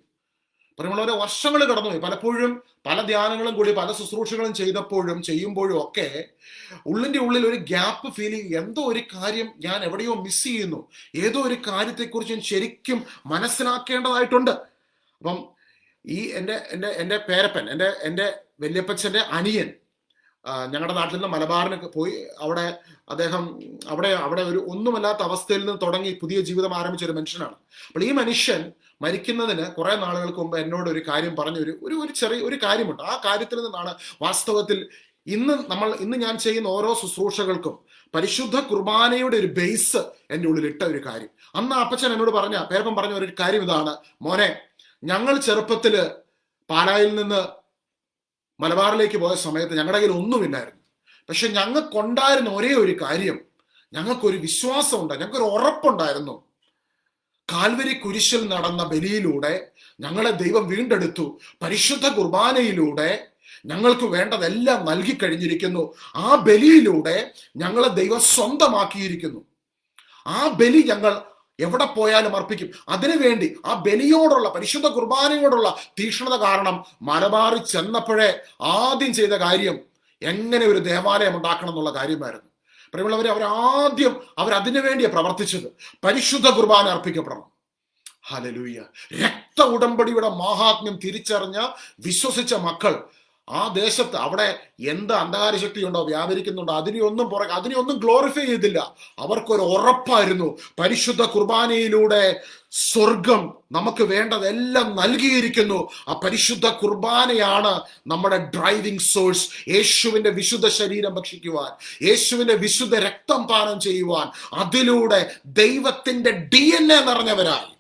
പറയുമ്പോഴേ വർഷങ്ങൾ കടന്നുപോയി. പലപ്പോഴും പല ധ്യാനങ്ങളും കൂടി പല ശുശ്രൂഷകളും ചെയ്യുമ്പോഴും ഒക്കെ ഉള്ളിൻ്റെ ഉള്ളിൽ ഒരു ഗ്യാപ്പ് ഫീൽ ചെയ്യും. എന്തോ ഒരു കാര്യം ഞാൻ എവിടെയോ മിസ് ചെയ്യുന്നു. ഏതോ ഒരു കാര്യത്തെക്കുറിച്ച് ഞാൻ ശരിക്കും മനസ്സിലാക്കേണ്ടതായിട്ടുണ്ട്. അപ്പം ഈ എൻ്റെ പേരപ്പൻ, എൻ്റെ വല്യപ്പച്ചൻ്റെ അനിയൻ ഞങ്ങളുടെ നാട്ടിൽ നിന്ന് മലബാറിന് പോയി അദ്ദേഹം അവിടെ ഒരു ഒന്നുമല്ലാത്ത അവസ്ഥയിൽ നിന്ന് തുടങ്ങി പുതിയ ജീവിതം ആരംഭിച്ച ഒരു മനുഷ്യനാണ്. അപ്പോൾ ഈ മനുഷ്യൻ മരിക്കുന്നതിന് കുറെ നാളുകൾക്ക് മുമ്പ് എന്നോട് ഒരു കാര്യം പറഞ്ഞ ഒരു ചെറിയ ഒരു കാര്യമുണ്ട്. ആ കാര്യത്തിൽ നിന്നാണ് വാസ്തവത്തിൽ ഇന്ന് ഞാൻ ചെയ്യുന്ന ഓരോ ശുശ്രൂഷകൾക്കും പരിശുദ്ധ കുർബാനയുടെ ഒരു ബേസ് എൻ്റെ ഉള്ളിൽ ഇട്ട ഒരു കാര്യം. അന്ന് അപ്പച്ചൻ എന്നോട് പേരപ്പൻ പറഞ്ഞ ഒരു കാര്യം ഇതാണ്, മോനെ, ഞങ്ങൾ ചെറുപ്പത്തില് പാലായിൽ നിന്ന് മലബാറിലേക്ക് പോയ സമയത്ത് ഞങ്ങളുടെ കയ്യിൽ ഒന്നുമില്ലായിരുന്നു. പക്ഷെ ഞങ്ങൾക്കുണ്ടായിരുന്ന ഒരേ ഒരു കാര്യം, ഞങ്ങൾക്കൊരു വിശ്വാസമുണ്ട്, ഞങ്ങൾക്കൊരു ഉറപ്പുണ്ടായിരുന്നു. കാൽവരി കുരിശിൽ നടന്ന ബലിയിലൂടെ ഞങ്ങളെ ദൈവം വീണ്ടെടുത്തു. പരിശുദ്ധ കുർബാനയിലൂടെ ഞങ്ങൾക്ക് വേണ്ടതെല്ലാം നൽകി കഴിഞ്ഞിരിക്കുന്നു. ആ ബലിയിലൂടെ ഞങ്ങളെ ദൈവം സ്വന്തമാക്കിയിരിക്കുന്നു. ആ ബലി ഞങ്ങൾ എവിടെ പോയാലും അർപ്പിക്കും. അതിനുവേണ്ടി ആ ബലിയോടുള്ള പരിശുദ്ധ കുർബാനയോടുള്ള തീക്ഷ്ണത കാരണം മലബാറിൽ ചെന്നപ്പോഴേ ആദ്യം ചെയ്ത കാര്യം എങ്ങനെ ഒരു ദേവാലയം ഉണ്ടാക്കണം എന്നുള്ള കാര്യമായിരുന്നു. അവരതിനു വേണ്ടിയാണ് പ്രവർത്തിച്ചത്. പരിശുദ്ധ കുർബാന അർപ്പിക്കപ്പെടണം. ഹല്ലേലൂയ. രക്ത ഉടമ്പടിയുടെ മാഹാത്മ്യം തിരിച്ചറിഞ്ഞ വിശ്വസിച്ച മക്കൾ ആ ദേശത്ത് അവിടെ എന്ത് അന്ധകാര ശക്തിയുണ്ടോ, വ്യാപരിക്കുന്നുണ്ടോ, അതിനെയൊന്നും ഗ്ലോറിഫൈ ചെയ്തില്ല. അവർക്കൊരു ഉറപ്പായിരുന്നു, പരിശുദ്ധ കുർബാനയിലൂടെ സ്വർഗം നമുക്ക് വേണ്ടതെല്ലാം നൽകിയിരിക്കുന്നു. ആ പരിശുദ്ധ കുർബാനയാണ് നമ്മുടെ ഡ്രൈവിംഗ് സോഴ്സ്. യേശുവിന്റെ വിശുദ്ധ ശരീരം ഭക്ഷിക്കുവാൻ, യേശുവിന്റെ വിശുദ്ധ രക്തം പാനം ചെയ്യുവാൻ, അതിലൂടെ ദൈവത്തിന്റെ DNA നിറഞ്ഞവരായി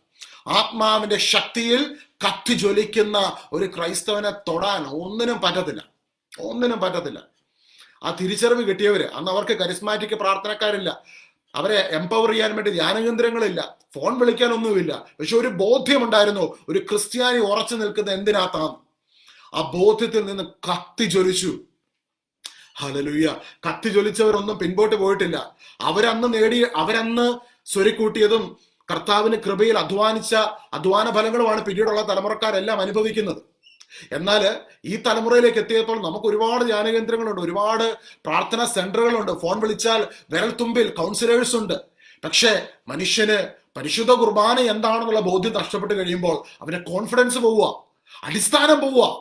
ആത്മാവിന്റെ ശക്തിയിൽ കത്തി ജ്വലിക്കുന്ന ഒരു ക്രൈസ്തവനെ തൊടാൻ ഒന്നിനും പറ്റത്തില്ല. ആ തിരിച്ചറിവ് കിട്ടിയവര്, അന്ന് അവർക്ക് കരിസ്മാറ്റിക് പ്രാർത്ഥനക്കാരില്ല, അവരെ എംപവർ ചെയ്യാൻ വേണ്ടി ധ്യാനകേന്ദ്രങ്ങളില്ല, ഫോൺ വിളിക്കാനൊന്നുമില്ല. പക്ഷെ ഒരു ബോധ്യമുണ്ടായിരുന്നു, ഒരു ക്രിസ്ത്യാനി ഉറച്ചു നിൽക്കുന്ന എന്തിനകത്താണ്. ആ ബോധ്യത്തിൽ നിന്ന് കത്തി ജ്വലിച്ചു. ഹല്ലേലൂയ. കത്തി ജ്വലിച്ചവരൊന്നും പിൻപോട്ട് പോയിട്ടില്ല. അവരന്ന് സ്വരുക്കൂട്ടിയതും കർത്താവിന് കൃപയിൽ അധ്വാന ഫലങ്ങളുമാണ് പിന്നീടുള്ള തലമുറക്കാരെല്ലാം അനുഭവിക്കുന്നത്. എന്നാൽ ഈ തലമുറയിലേക്ക് എത്തിയപ്പോൾ നമുക്ക് ഒരുപാട് ധ്യാനകേന്ദ്രങ്ങളുണ്ട്, ഒരുപാട് പ്രാർത്ഥനാ സെന്ററുകളുണ്ട്, ഫോൺ വിളിച്ചാൽ വിരൽത്തുമ്പിൽ കൗൺസിലേഴ്സ് ഉണ്ട്. പക്ഷെ മനുഷ്യന് പരിശുദ്ധ കുർബാന എന്താണെന്നുള്ള ബോധ്യം നഷ്ടപ്പെട്ട് കഴിയുമ്പോൾ അവന്റെ കോൺഫിഡൻസ് പോവുക, അടിസ്ഥാനം പോവുക.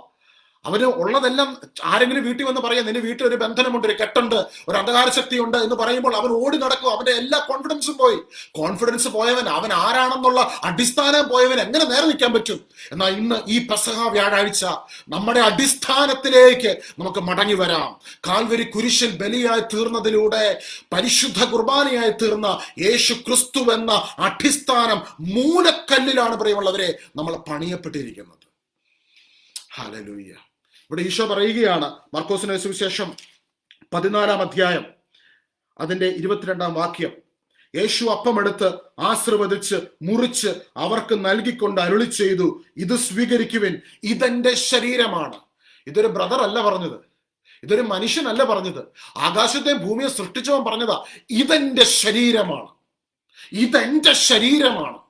അവന് ഉള്ളതെല്ലാം ആരെങ്കിലും വീട്ടിൽ വന്ന് പറയാം, നിന്റെ വീട്ടിൽ ഒരു ബന്ധനമുണ്ട്, ഒരു കെട്ടുണ്ട്, ഒരു അന്ധകാര ശക്തി ഉണ്ട് എന്ന് പറയുമ്പോൾ അവൻ ഓടി നടക്കും. അവന്റെ എല്ലാ കോൺഫിഡൻസും പോയി. കോൺഫിഡൻസ് പോയവൻ, അവൻ ആരാണെന്നുള്ള അടിസ്ഥാനം പോയവൻ എങ്ങനെ നേരെ നിൽക്കാൻ പറ്റും? എന്നാൽ ഇന്ന് ഈ പെസഹ വ്യാഴാഴ്ച നമ്മുടെ അടിസ്ഥാനത്തിലേക്ക് നമുക്ക് മടങ്ങി വരാം. കാൽവരി കുരിശിൽ ബലിയായി തീർന്നതിലൂടെ പരിശുദ്ധ കുർബാനയായി തീർന്ന യേശു ക്രിസ്തു എന്ന അടിസ്ഥാനം മൂലക്കല്ലിലാണ് പ്രിയമുള്ളവരെ നമ്മൾ പണിയപ്പെട്ടിരിക്കുന്നത്. ഹല്ലേലൂയ. ഇവിടെ ഈശോ പറയുകയാണ്, മർക്കോസിന്റെ സുവിശേഷം 14-ാം അധ്യായം അതിന്റെ 22-ാം വാക്യം, യേശു അപ്പമെടുത്ത് ആശീർവദിച്ച് മുറിച്ച് അവർക്ക് നൽകിക്കൊണ്ട് അരുളി ചെയ്തു, ഇത് സ്വീകരിക്കുവിൻ, ഇതെന്റെ ശരീരമാണ്. ഇതൊരു ബ്രദർ അല്ല പറഞ്ഞത്, ഇതൊരു മനുഷ്യനല്ല പറഞ്ഞത്, ആകാശത്തെ ഭൂമിയെ സൃഷ്ടിച്ചവൻ പറഞ്ഞതാ. ഇതെന്റെ ശരീരമാണ്, ഇതെന്റെ ശരീരമാണ്,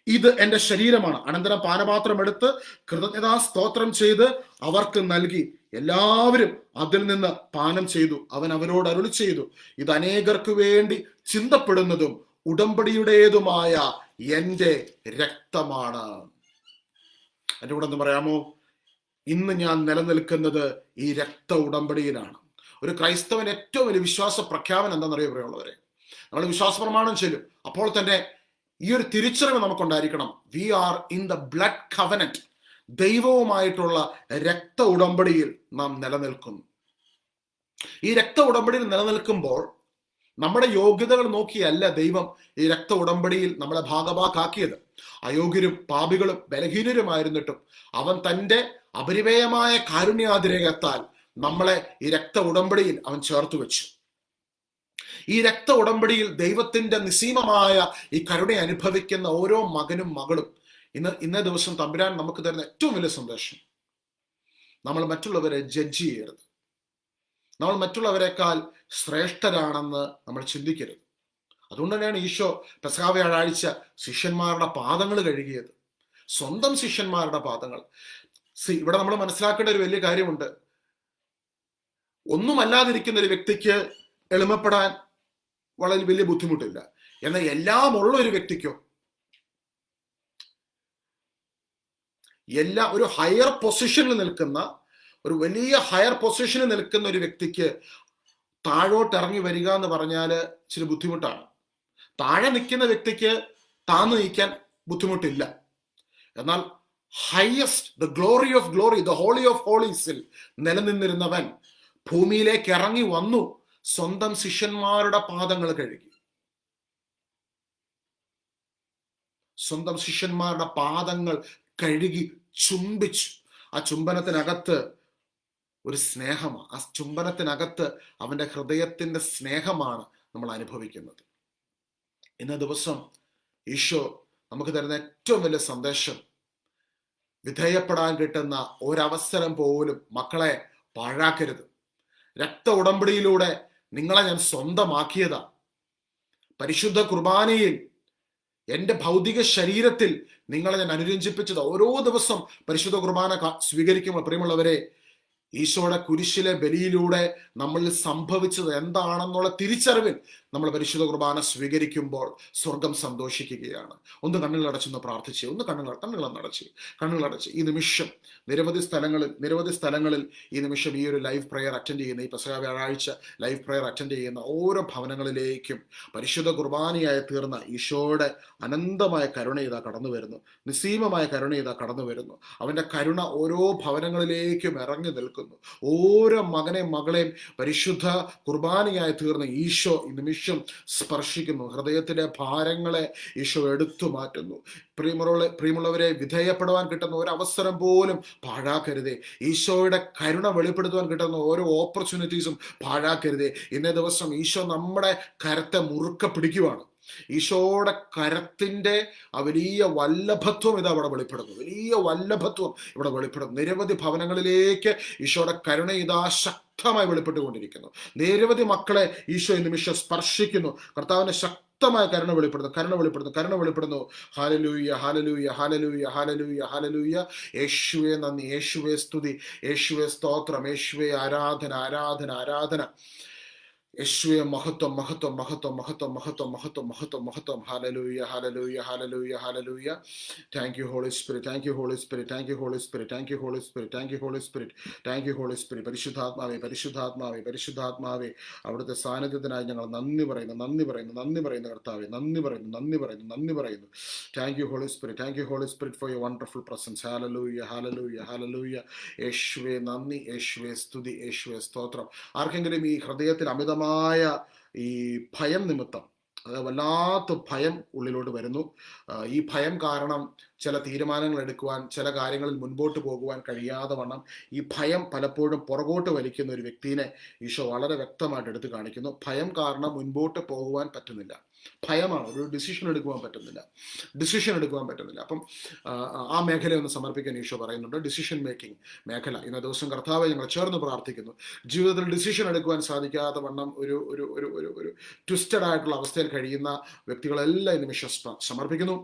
ഇത് എന്റെ ശരീരമാണ്. അനന്തരം പാനപാത്രം എടുത്ത് കൃതജ്ഞതാ സ്തോത്രം ചെയ്ത് അവർക്ക് നൽകി. എല്ലാവരും അതിൽ നിന്ന് പാനം ചെയ്തു. അവൻ അവരോട് അരുളി ചെയ്തു, ഇത് അനേകർക്ക് വേണ്ടി ചിന്തപ്പെടുന്നതും ഉടമ്പടിയുടേതുമായ എന്റെ രക്തമാണ്. എന്റെ കൂടെ ഒന്ന് പറയാമോ? ഇന്ന് ഞാൻ നിലനിൽക്കുന്നത് ഈ രക്ത ഉടമ്പടിയിലാണ്. ഒരു ക്രൈസ്തവന്റെ ഏറ്റവും വലിയ വിശ്വാസ പ്രഖ്യാപനം എന്താണെന്നറിയോ പ്രിയമുള്ളവരെ? നമ്മൾ വിശ്വാസ പ്രമാണം ചൊല്ലും, അപ്പോൾ തന്നെ ഈ ഒരു തിരിച്ചറിവ് നമുക്കുണ്ടായിരിക്കണം. We are in the blood covenant. ദൈവവുമായിട്ടുള്ള രക്ത ഉടമ്പടിയിൽ നാം നിലനിൽക്കുന്നു. ഈ രക്ത ഉടമ്പടിയിൽ നിലനിൽക്കുമ്പോൾ നമ്മുടെ യോഗ്യതകൾ നോക്കിയല്ല ദൈവം ഈ രക്ത ഉടമ്പടിയിൽ നമ്മളെ ഭാഗഭാക്കാക്കിയത്. അയോഗ്യരും പാപികളും ബലഹീനരുമായിരുന്നിട്ടും അവൻ തൻ്റെ അപരിമേയമായ കാരുണ്യാതിരേകത്താൽ നമ്മളെ ഈ രക്ത ഉടമ്പടിയിൽ അവൻ ചേർത്ത് വെച്ചു. ഈ രക്ത ഉടമ്പടിയിൽ ദൈവത്തിന്റെ നിസ്സീമമായ ഈ കരുണ അനുഭവിക്കുന്ന ഓരോ മകനും മകളും ഇന്നേ ദിവസം തമ്പുരാൻ നമുക്ക് തരുന്ന ഏറ്റവും വലിയ സന്ദേശം, നമ്മൾ മറ്റുള്ളവരെ ജഡ്ജ് ചെയ്യരുത്. നമ്മൾ മറ്റുള്ളവരെക്കാൾ ശ്രേഷ്ഠരാണെന്ന് നമ്മൾ ചിന്തിക്കരുത്. അതുകൊണ്ട് തന്നെയാണ് ഈശോ പെസഹ വ്യാഴാഴ്ച ശിഷ്യന്മാരുടെ പാദങ്ങൾ കഴുകിയത്, സ്വന്തം ശിഷ്യന്മാരുടെ പാദങ്ങൾ. ഇവിടെ നമ്മൾ മനസ്സിലാക്കേണ്ട ഒരു വലിയ കാര്യമുണ്ട്. ഒന്നുമല്ലാതിരിക്കുന്ന ഒരു വ്യക്തിക്ക് എളിമപ്പെടാൻ വളരെ വലിയ ബുദ്ധിമുട്ടില്ല. എന്നാൽ എല്ലാം ഉള്ള ഒരു വ്യക്തിക്കോ, ഒരു ഹയർ പൊസിഷനിൽ നിൽക്കുന്ന, ഒരു വലിയ ഹയർ പൊസിഷനിൽ നിൽക്കുന്ന ഒരു വ്യക്തിക്ക് താഴോട്ട് ഇറങ്ങി വരിക എന്ന് പറഞ്ഞാൽ ഇച്ചിരി ബുദ്ധിമുട്ടാണ്. താഴെ നിൽക്കുന്ന വ്യക്തിക്ക് താന്നു നിൽക്കാൻ ബുദ്ധിമുട്ടില്ല. എന്നാൽ highest, the glory of glory, the holy of ഹോളീസിൽ നിലനിന്നിരുന്നവൻ ഭൂമിയിലേക്ക് ഇറങ്ങി വന്നു, സ്വന്തം ശിഷ്യന്മാരുടെ പാദങ്ങൾ കഴുകി. സ്വന്തം ശിഷ്യന്മാരുടെ പാദങ്ങൾ കഴുകി ചുംബിച്ചു. ആ ചുംബനത്തിനകത്ത് ഒരു സ്നേഹമാണ്. ആ ചുംബനത്തിനകത്ത് അവന്റെ ഹൃദയത്തിന്റെ സ്നേഹമാണ് നമ്മൾ അനുഭവിക്കുന്നത്. ഇന്ന ദിവസം ഈശോ നമുക്ക് തരുന്ന ഏറ്റവും വലിയ സന്ദേശം, വിധേയപ്പെടാൻ കിട്ടുന്ന ഒരവസരം പോലും മക്കളെ പാഴാക്കരുത്. രക്ത ഉടമ്പടിയിലൂടെ നിങ്ങളെ ഞാൻ സ്വന്തമാക്കിയതാ. പരിശുദ്ധ കുർബാനയിൽ എൻ്റെ ഭൗതിക ശരീരത്തിൽ നിങ്ങളെ ഞാൻ അനുരഞ്ജിപ്പിച്ചത്. ഓരോ ദിവസം പരിശുദ്ധ കുർബാന സ്വീകരിക്കുമ്പോൾ പ്രിയമുള്ളവരെ, ഈശോയുടെ കുരിശിലെ ബലിയിലൂടെ നമ്മളിൽ സംഭവിച്ചത് എന്താണെന്നുള്ള തിരിച്ചറിവിൽ നമ്മൾ പരിശുദ്ധ കുർബാന സ്വീകരിക്കുമ്പോൾ സ്വർഗം സന്തോഷിക്കുകയാണ്. ഒന്ന് കണ്ണുകളടച്ചൊന്ന് പ്രാർത്ഥിച്ച്, ഒന്ന് കണ്ണുകളടച്ച് ഈ നിമിഷം നിരവധി സ്ഥലങ്ങളിൽ ഈ നിമിഷം ഈ ഒരു ലൈവ് പ്രയർ അറ്റൻഡ് ചെയ്യുന്ന, ഈ പെസഹ വ്യാഴാഴ്ച ലൈവ് പ്രയർ അറ്റൻഡ് ചെയ്യുന്ന ഓരോ ഭവനങ്ങളിലേക്കും പരിശുദ്ധ കുർബാനയായി തീർന്ന ഈശോയുടെ അനന്തമായ കരുണ ഇതാ കടന്നു വരുന്നു, നിസ്സീമമായ കരുണ ഇതാ കടന്നു വരുന്നു. അവന്റെ കരുണ ഓരോ ഭവനങ്ങളിലേക്കും ഇറങ്ങി നിൽക്കുന്നു. ഓരോ മകനെയും മകളെയും പരിശുദ്ധ കുർബാനയായി തീർന്ന ഈശോ ഈ നിമിഷം സ്പർശിക്കുന്നു. ഹൃദയത്തിലെ ഭാരങ്ങളെ ഈശോ എടുത്തു മാറ്റുന്നു. പ്രിയമുള്ളവരെ, വിധേയപ്പെടുവാൻ കിട്ടുന്ന ഒരു അവസരം പോലും പാഴാക്കരുതേ. ഈശോയുടെ കരുണ വെളിപ്പെടുത്തുവാൻ കിട്ടുന്ന ഓരോ ഓപ്പർച്യൂണിറ്റീസും പാഴാക്കരുതേ. ഇന്നേ ദിവസം ഈശോ നമ്മുടെ കരത്തെ മുറുക്ക പിടിക്കുവാണ്. ഈശോയുടെ കരത്തിന്റെ ആ വലിയ വല്ലഭത്വം ഇതാ ഇവിടെ വെളിപ്പെടുന്നു. വലിയ വല്ലഭത്വം ഇവിടെ വെളിപ്പെടുന്നു. നിരവധി ഭവനങ്ങളിലേക്ക് ഈശോയുടെ കരുണ ഇതാ ശക്തമായി വെളിപ്പെട്ടുകൊണ്ടിരിക്കുന്നു. നിരവധി മക്കളെ ഈശോ ഈ നിമിഷം സ്പർശിക്കുന്നു. കർത്താവിന്റെ ശക്തമായ കരുണ വെളിപ്പെടുന്നു. ഹല്ലേലൂയ, ഹല്ലേലൂയ, ഹല്ലേലൂയ, ഹല്ലേലൂയ, ഹല്ലേലൂയ. യേശുവേ നന്ദി, യേശുവേ സ്തുതി, യേശുവേ സ്തോത്രം, യേശുവേ ആരാധന, ആരാധന, ആരാധന. യേശുവേ മഹത്വം, മഹത്വം, മഹത്വം, മഹത്വം, മഹത്വം, മഹത്വം, മഹത്വം, മഹത്വം. ഹല്ലേലൂയ, ഹല്ലേലൂയ, ഹല്ലേലൂയ, ഹല്ലേലൂയ. Thank you holy spirit, thank you holy spirit, thank you holy spirit, thank you holy spirit, thank you holy spirit, thank you holy spirit. പരിശുദ്ധാത്മാവേ, പരിശുദ്ധാത്മാവേ, പരിശുദ്ധാത്മാവേ, അവിടുത്തെ സാന്നിധ്യത്തിനായി ഞങ്ങൾ നന്ദി പറയുന്നു കർത്താവേ, നന്ദി പറയുന്നു. Thank you holy spirit, thank you holy spirit for your wonderful presence. ഹല്ലേലൂയ, ഹല്ലേലൂയ, ഹല്ലേലൂയ. യേശുവേ നന്ദി, യേശുവേ സ്തുതി, യേശുവേ സ്തോത്രം. ആർക്കെങ്കിലും ഈ ഹൃദയത്തിൽ അമിതമായ ഈ ഭയം നിമിത്തം, അതായത് വല്ലാത്ത ഭയം ഉള്ളിലോട്ട് വരുന്നു, ഈ ഭയം കാരണം ചില തീരുമാനങ്ങൾ എടുക്കുവാൻ, ചില കാര്യങ്ങളിൽ മുൻപോട്ട് പോകുവാൻ കഴിയാതെ വണ്ണം ഈ ഭയം പലപ്പോഴും പുറകോട്ട് വലിക്കുന്ന ഒരു വ്യക്തിയെ ഈശോ വളരെ വ്യക്തമായിട്ട് എടുത്തു കാണിക്കുന്നു. ഭയം കാരണം മുൻപോട്ട് പോകുവാൻ പറ്റുന്നില്ല. ഭയമാണ്, ഒരു ഡിസിഷൻ എടുക്കുവാൻ പറ്റുന്നില്ല. അപ്പം ആ മേഖലയൊന്ന് സമർപ്പിക്കാൻ ഈശോ പറയുന്നുണ്ട്. ഡിസിഷൻ മേക്കിംഗ് മേഖല ഇന്ന ദിവസം കർത്താവെ ഞങ്ങൾ ചേർന്ന് പ്രാർത്ഥിക്കുന്നു. ജീവിതത്തിൽ ഡിസിഷൻ എടുക്കുവാൻ സാധിക്കാതെ വണ്ണം ഒരു ഒരു ഒരു ഒരു ഒരു ട്വിസ്റ്റഡ് ആയിട്ടുള്ള അവസ്ഥയിൽ കഴിയുന്ന വ്യക്തികളെല്ലാം ഈ നിമിഷം സമർപ്പിക്കുന്നു.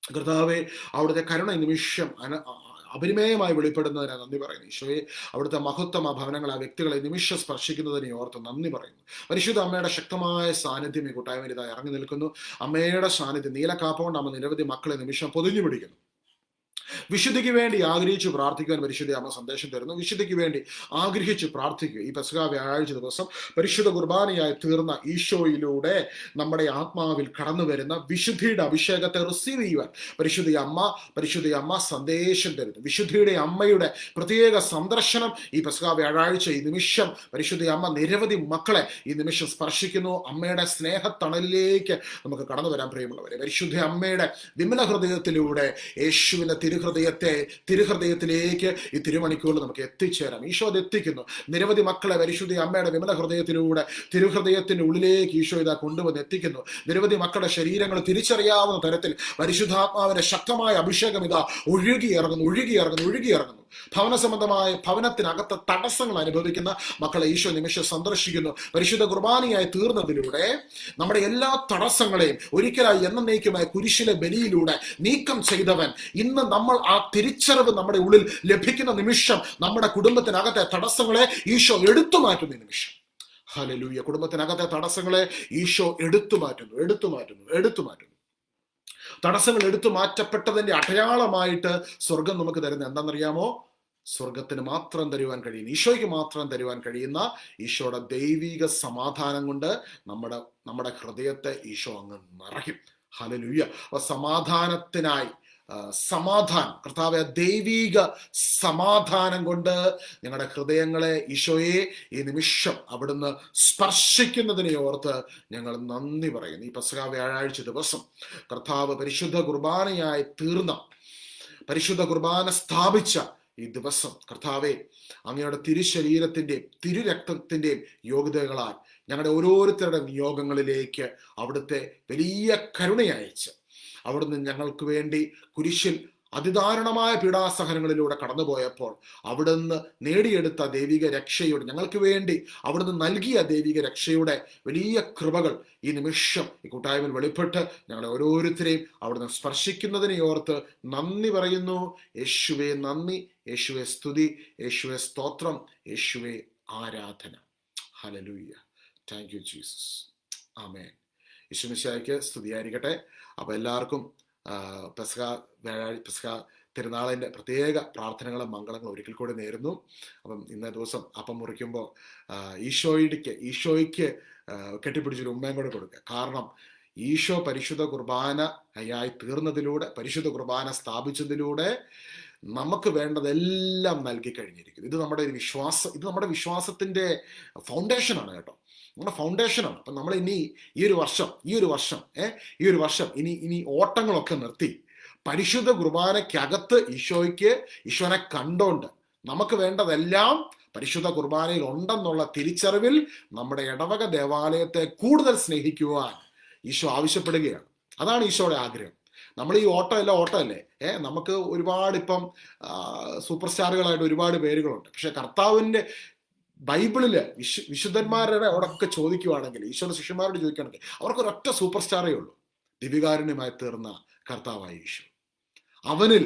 കർത്താവെ, അവിടുത്തെ കരുണ ഈ നിമിഷം അപരിമേയമായി വെളിപ്പെടുന്നതിന് നന്ദി പറയുന്നു. ഈശോയെ, അവിടുത്തെ മഹത്വം ആ ഭവനങ്ങൾ, ആ വ്യക്തികളെ നിമിഷം സ്പർശിക്കുന്നതിനെ ഓർത്ത് നന്ദി പറയുന്നു. പരിശുദ്ധ അമ്മയുടെ ശക്തമായ സാന്നിധ്യം ഈ കൂട്ടായ്മയിൽ ഇതായി ഇറങ്ങി നിൽക്കുന്നു. അമ്മയുടെ സാന്നിധ്യം നീലക്കാപ്പ കൊണ്ട് അമ്മ നിരവധി മക്കളെ നിമിഷം പൊതിഞ്ഞു പിടിക്കുന്നു. വിശുദ്ധിക്ക് വേണ്ടി ആഗ്രഹിച്ച് പ്രാർത്ഥിക്കുവാൻ പരിശുദ്ധ അമ്മ സന്ദേശം തരുന്നു. വിശുദ്ധിക്ക് വേണ്ടി ആഗ്രഹിച്ച് പ്രാർത്ഥിക്കുക. ഈ പെസഹ വ്യാഴാഴ്ച ദിവസം പരിശുദ്ധ കുർബാനയായി തീർന്ന ഈശോയിലൂടെ നമ്മുടെ ആത്മാവിൽ കടന്നു വരുന്ന വിശുദ്ധിയുടെ അഭിഷേകത്തെ റിസീവ് ചെയ്യുവാൻ പരിശുദ്ധ അമ്മ സന്ദേശം തരുന്നു. വിശുദ്ധിയുടെ അമ്മയുടെ പ്രത്യേക സന്ദർശനം ഈ പെസഹ വ്യാഴാഴ്ച ഈ നിമിഷം പരിശുദ്ധ അമ്മ നിരവധി മക്കളെ ഈ നിമിഷം സ്പർശിക്കുന്നു. അമ്മയുടെ സ്നേഹത്തണലിലേക്ക് നമുക്ക് കടന്നു വരാൻ പ്രിയമുള്ളവരെ. പരിശുദ്ധ അമ്മയുടെ വിമല ഹൃദയത്തിലൂടെ യേശുവിന്റെ തിരുഹൃദയത്തിലേക്ക് ഈ തിരുമണിക്കൂറിൽ നമുക്ക് എത്തിച്ചേരാം. ഈശോ അത് എത്തിക്കുന്നു. നിരവധി മക്കളെ പരിശുദ്ധ അമ്മയുടെ വിമല ഹൃദയത്തിലൂടെ തിരുഹൃദയത്തിന്റെ ഉള്ളിലേക്ക് ഈശോ ഇതാ കൊണ്ടുവന്ന് എത്തിക്കുന്നു. നിരവധി മക്കളുടെ ശരീരങ്ങൾ തിരിച്ചറിയാവുന്ന തരത്തിൽ പരിശുദ്ധാത്മാവിന്റെ ശക്തമായ അഭിഷേകം ഇതാ ഒഴുകി ഇറങ്ങുന്നു. ഭവന സംബന്ധമായ ഭവനത്തിനകത്ത് തടസ്സങ്ങൾ അനുഭവിക്കുന്ന മക്കളെ ഈശോ നിമിഷം സന്ദർശിക്കുന്നു. പരിശുദ്ധ കുർബാനയായി തീർന്നതിലൂടെ നമ്മുടെ എല്ലാ തടസ്സങ്ങളെയും ഒരിക്കലായി എന്നേക്കുമായ കുരിശിലെ ബലിയിലൂടെ നീക്കം ചെയ്തവൻ, ഇന്ന് നമ്മൾ ആ തിരിച്ചറിവ് നമ്മുടെ ഉള്ളിൽ ലഭിക്കുന്ന നിമിഷം നമ്മുടെ കുടുംബത്തിനകത്തെ തടസ്സങ്ങളെ ഈശോ എടുത്തു മാറ്റുന്ന നിമിഷം. ഹല്ലേലൂയ. കുടുംബത്തിനകത്തെ തടസ്സങ്ങളെ ഈശോ എടുത്തു മാറ്റുന്നു. തടസ്സങ്ങൾ എടുത്തു മാറ്റപ്പെട്ടതിന്റെ അടയാളമായിട്ട് സ്വർഗം നമുക്ക് തരുന്നത് എന്താണെന്നറിയാമോ? സ്വർഗത്തിന് മാത്രം തരുവാൻ കഴിയുന്ന, ഈശോയ്ക്ക് മാത്രം തരുവാൻ കഴിയുന്ന ഈശോയുടെ ദൈവിക സമാധാനം കൊണ്ട് നമ്മുടെ ഹൃദയത്തെ ഈശോ അങ്ങ് നിറയ്ക്കും. ഹല്ലേലൂയ. അപ്പൊ സമാധാനത്തിനായി കർത്താവെ, ദൈവിക സമാധാനം കൊണ്ട് ഞങ്ങളുടെ ഹൃദയങ്ങളെ ഈശോയെ ഈ നിമിഷം അവിടുന്ന് സ്പർശിക്കുന്നതിനെ ഓർത്ത് ഞങ്ങൾ നന്ദി പറയുന്നു. ഈ പെസഹ വ്യാഴാഴ്ച ദിവസം കർത്താവ് പരിശുദ്ധ കുർബാനയായി തീർന്ന, പരിശുദ്ധ കുർബാന സ്ഥാപിച്ച ഈ ദിവസം കർത്താവെ, അങ്ങയുടെ തിരുശരീരത്തിന്റെയും തിരുരക്തത്തിന്റെയും യോഗ്യതകളാൽ ഞങ്ങളുടെ ഓരോരുത്തരുടെ നിയോഗങ്ങളിലേക്ക് അവിടുത്തെ വലിയ കരുണയയച്ച് അവിടുന്ന് ഞങ്ങൾക്ക് വേണ്ടി കുരിശിൽ അതിദാരുണമായ പീഡാസഹനങ്ങളിലൂടെ കടന്നുപോയപ്പോൾ അവിടുന്ന് നേടിയെടുത്ത ദൈവിക രക്ഷയുടെ, ഞങ്ങൾക്ക് വേണ്ടി അവിടുന്ന് നൽകിയ ദൈവിക രക്ഷയുടെ വലിയ കൃപകൾ ഈ നിമിഷം ഈ കൂട്ടായ്മയിൽ വെളിപ്പെട്ട് ഞങ്ങളെ ഓരോരുത്തരെയും അവിടുന്ന് സ്പർശിക്കുന്നതിനെ ഓർത്ത് നന്ദി പറയുന്നു. യേശുവേ നന്ദി, യേശുവേ സ്തുതി, യേശുവേ സ്തോത്രം, യേശുവേ ആരാധന. ഹല്ലേലൂയ. Thank you Jesus. ആമേൻ. യേശുമിശിഹായ്ക്ക് സ്തുതിയായിരിക്കട്ടെ. അപ്പൊ എല്ലാവർക്കും പെസഹ തിരുനാളിന്റെ പ്രത്യേക പ്രാർത്ഥനകളും മംഗളങ്ങളും ഒരിക്കൽ കൂടി നേരുന്നു. അപ്പം ഇന്നേ ദിവസം അപ്പം മുറിക്കുമ്പോൾ ഈശോയ്ക്ക് കെട്ടിപ്പിടിച്ചൊരു ഉമ്മയും കൂടെ കൊടുക്കുക. കാരണം ഈശോ പരിശുദ്ധ കുർബാനയായി തീർന്നതിലൂടെ, പരിശുദ്ധ കുർബാന സ്ഥാപിച്ചതിലൂടെ നമുക്ക് വേണ്ടതെല്ലാം നൽകി കഴിഞ്ഞിരിക്കുന്നു. ഇത് നമ്മുടെ വിശ്വാസത്തിന്റെ ഫൗണ്ടേഷനാണ് കേട്ടോ, നമ്മുടെ ഫൗണ്ടേഷനാണ്. അപ്പം നമ്മൾ ഈ ഒരു വർഷം ഇനി ഓട്ടങ്ങളൊക്കെ നിർത്തി പരിശുദ്ധ കുർബാനയ്ക്കകത്ത് ഈശോനെ കണ്ടോണ്ട് നമുക്ക് വേണ്ടതെല്ലാം പരിശുദ്ധ കുർബാനയിൽ ഉണ്ടെന്നുള്ള തിരിച്ചറിവിൽ നമ്മുടെ ഇടവക ദേവാലയത്തെ കൂടുതൽ സ്നേഹിക്കുവാൻ ഈശോ ആവശ്യപ്പെടുകയാണ്. അതാണ് ഈശോയുടെ ആഗ്രഹം. നമ്മൾ ഈ ഓട്ടമല്ലേ നമുക്ക് ഒരുപാട് ഇപ്പം സൂപ്പർ സ്റ്റാറുകളായിട്ട് ഒരുപാട് പേരുകളുണ്ട്. പക്ഷെ കർത്താവിന്റെ ബൈബിളില് വിശുദ്ധന്മാരുടെ അവിടെയൊക്കെ ചോദിക്കുവാണെങ്കിൽ, ഈശോയുടെ ശിഷ്യന്മാരോട് ചോദിക്കുകയാണെങ്കിൽ അവർക്കൊരൊറ്റ സൂപ്പർ സ്റ്റാറേ ഉള്ളൂ, ദിവികാരുണ്യമായി തീർന്ന കർത്താവായ ഈശോ. അവനിൽ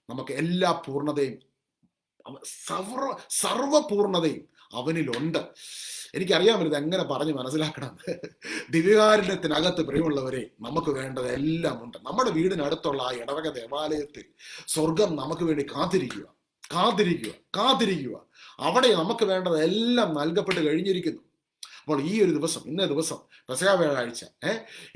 നമുക്ക് എല്ലാ പൂർണ്ണതയും, സർവപൂർണതയും അവനിലുണ്ട്. എനിക്കറിയാൻ ഇത് എങ്ങനെ പറഞ്ഞ് മനസ്സിലാക്കണം. ദിവ്യകാരുണ്യത്തിനകത്ത് പ്രിയമുള്ളവരെ നമുക്ക് വേണ്ടത് എല്ലാം ഉണ്ട്. നമ്മുടെ വീടിനടുത്തുള്ള ആ ഇടവക ദേവാലയത്തിൽ സ്വർഗം നമുക്ക് വേണ്ടി കാത്തിരിക്കുക. അവിടെ നമുക്ക് വേണ്ടത് എല്ലാം നൽകപ്പെട്ട് കഴിഞ്ഞിരിക്കുന്നു. അപ്പോൾ ഇന്നേ ദിവസം പെസഹ വ്യാഴാഴ്ച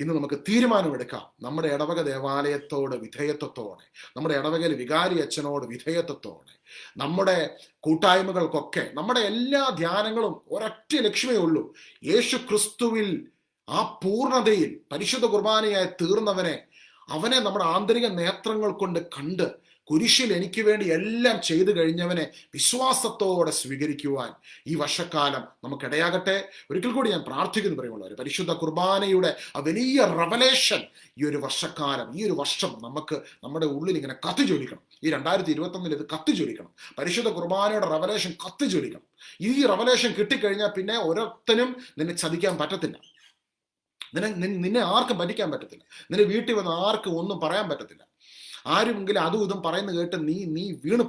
ഇന്ന് നമുക്ക് തീരുമാനമെടുക്കാം. നമ്മുടെ ഇടവക ദേവാലയത്തോട് വിധേയത്വത്തോടെ, നമ്മുടെ ഇടവകയിലെ വികാരി അച്ഛനോട് വിധേയത്വത്തോടെ, നമ്മുടെ കൂട്ടായ്മകൾക്കൊക്കെ നമ്മുടെ എല്ലാ ധ്യാനങ്ങളും ഒരൊറ്റ ലക്ഷ്യമേ ഉള്ളൂ, യേശു ക്രിസ്തുവിൽ ആ പൂർണ്ണതയിൽ പരിശുദ്ധ കുർബാനയായി തീർന്നവനെ, അവനെ നമ്മുടെ ആന്തരിക നേത്രങ്ങൾ കൊണ്ട് കണ്ട് കുരിശിൽ എനിക്ക് വേണ്ടി എല്ലാം ചെയ്തു കഴിഞ്ഞവനെ വിശ്വാസത്തോടെ സ്വീകരിക്കുവാൻ ഈ വർഷക്കാലം നമുക്കിടയാകട്ടെ. ഒരിക്കൽ കൂടി ഞാൻ പ്രാർത്ഥിക്കുന്നു പറയുള്ളവർ, പരിശുദ്ധ കുർബാനയുടെ ആ വലിയ റെവലേഷൻ ഈ ഒരു വർഷം നമുക്ക് നമ്മുടെ ഉള്ളിൽ ഇങ്ങനെ കത്തിജ്വലിക്കണം. ഈ 2021 ഇത് കത്തിജ്വലിക്കണം. പരിശുദ്ധ കുർബാനയുടെ റെവലേഷൻ കത്തിജ്വലിക്കണം. ഈ റെവലേഷൻ കിട്ടിക്കഴിഞ്ഞാൽ പിന്നെ ഓരോരുത്തരും നിന്നെ ചതിക്കാൻ പറ്റത്തില്ല. നിന്നെ ആർക്കും പറ്റിക്കാൻ പറ്റത്തില്ല. നിന്റെ വീട്ടിൽ വന്ന് ആർക്കും ഒന്നും പറയാൻ പറ്റത്തില്ല. ആരുമെങ്കിലും അതും ഇതും പറയുന്നത് കേട്ട് നീ വീണ്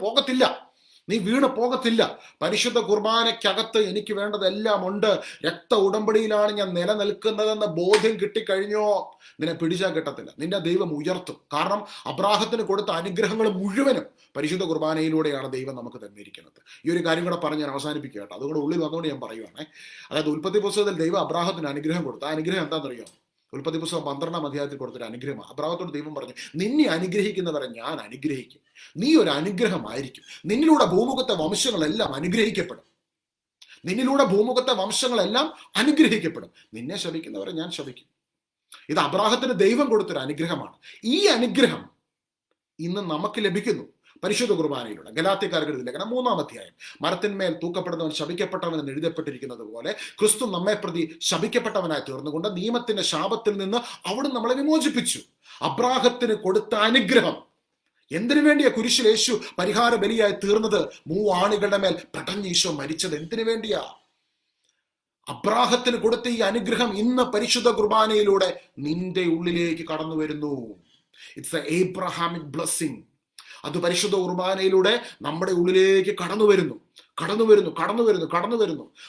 പോകത്തില്ല. പരിശുദ്ധ കുർബാനയ്ക്കകത്ത് എനിക്ക് വേണ്ടതെല്ലാം ഉണ്ട്. രക്ത ഉടമ്പടിയിലാണ് ഞാൻ നിലനിൽക്കുന്നതെന്ന ബോധ്യം കിട്ടിക്കഴിഞ്ഞോ നിന്നെ പിടിച്ചാൽ കിട്ടത്തില്ല. നിന്റെ ദൈവം ഉയർത്തും. കാരണം അബ്രാഹത്തിന് കൊടുത്ത അനുഗ്രഹങ്ങൾ മുഴുവനും പരിശുദ്ധ കുർബാനയിലൂടെയാണ് ദൈവം നമുക്ക് തന്നിരിക്കുന്നത്. ഈ ഒരു കാര്യം കൂടെ പറഞ്ഞ് ഞാൻ അവസാനിപ്പിക്കുക കേട്ടോ. അതുകൊണ്ട് ഉള്ളിൽ വന്നുകൊണ്ട് ഞാൻ പറയുവാണേ. അതായത് ഉൽപ്പത്തി പുസ്തകത്തിൽ ദൈവം അബ്രാഹത്തിന് അനുഗ്രഹം കൊടുത്തു. ആ അനുഗ്രഹം എന്താണെന്നറിയാം? ഉൽപ്പത്തി പുസ്തകം 12-ാം അധ്യായത്തിൽ കൊടുത്തൊരു അനുഗ്രഹമാണ്. അബ്രാഹത്തോട് ദൈവം പറഞ്ഞു, നിന്നെ അനുഗ്രഹിക്കുന്നവരെ ഞാൻ അനുഗ്രഹിക്കും. നീ ഒരു അനുഗ്രഹമായിരിക്കും. നിന്നിലൂടെ ഭൂമുഖത്തെ വംശങ്ങളെല്ലാം അനുഗ്രഹിക്കപ്പെടും. നിന്നെ ശപിക്കുന്നവരെ ഞാൻ ശപിക്കും. ഇത് അബ്രാഹത്തിന് ദൈവം കൊടുത്തൊരു അനുഗ്രഹമാണ്. ഈ അനുഗ്രഹം ഇന്ന് നമുക്ക് ലഭിക്കുന്നു പരിശുദ്ധ കുർബാനയിലൂടെ. ഗലാത്യക്കാർക്ക് ലേഖനം 3-ാം അധ്യായം, മരത്തിന്മേൽ തൂക്കപ്പെടുന്നവൻ ശപിക്കപ്പെട്ടവൻ എന്ന് എഴുതപ്പെട്ടിരിക്കുന്നത് പോലെ ക്രിസ്തു നമ്മെ പ്രതി ശപിക്കപ്പെട്ടവനായി തീർന്നുകൊണ്ട് നിയമത്തിന്റെ ശാപത്തിൽ നിന്ന് അവിടെ നമ്മളെ വിമോചിപ്പിച്ചു. അബ്രാഹത്തിന് കൊടുത്ത അനുഗ്രഹം എന്തിനു വേണ്ടിയാ കുരിശിൽ യേശു പരിഹാര ബലിയായി തീർന്നത്? 3 ആണികളുടെ മേൽ പെട്ടന്ന് ഈശോ മരിച്ചത് എന്തിനു വേണ്ടിയാ? അബ്രാഹത്തിന് കൊടുത്ത ഈ അനുഗ്രഹം ഇന്ന് പരിശുദ്ധ കുർബാനയിലൂടെ നിന്റെ ഉള്ളിലേക്ക് കടന്നു വരുന്നു. It's a Abrahamic blessing. അത് പരിശുദ്ധ കുർബാനയിലൂടെ നമ്മുടെ ഉള്ളിലേക്ക് കടന്നു വരുന്നു.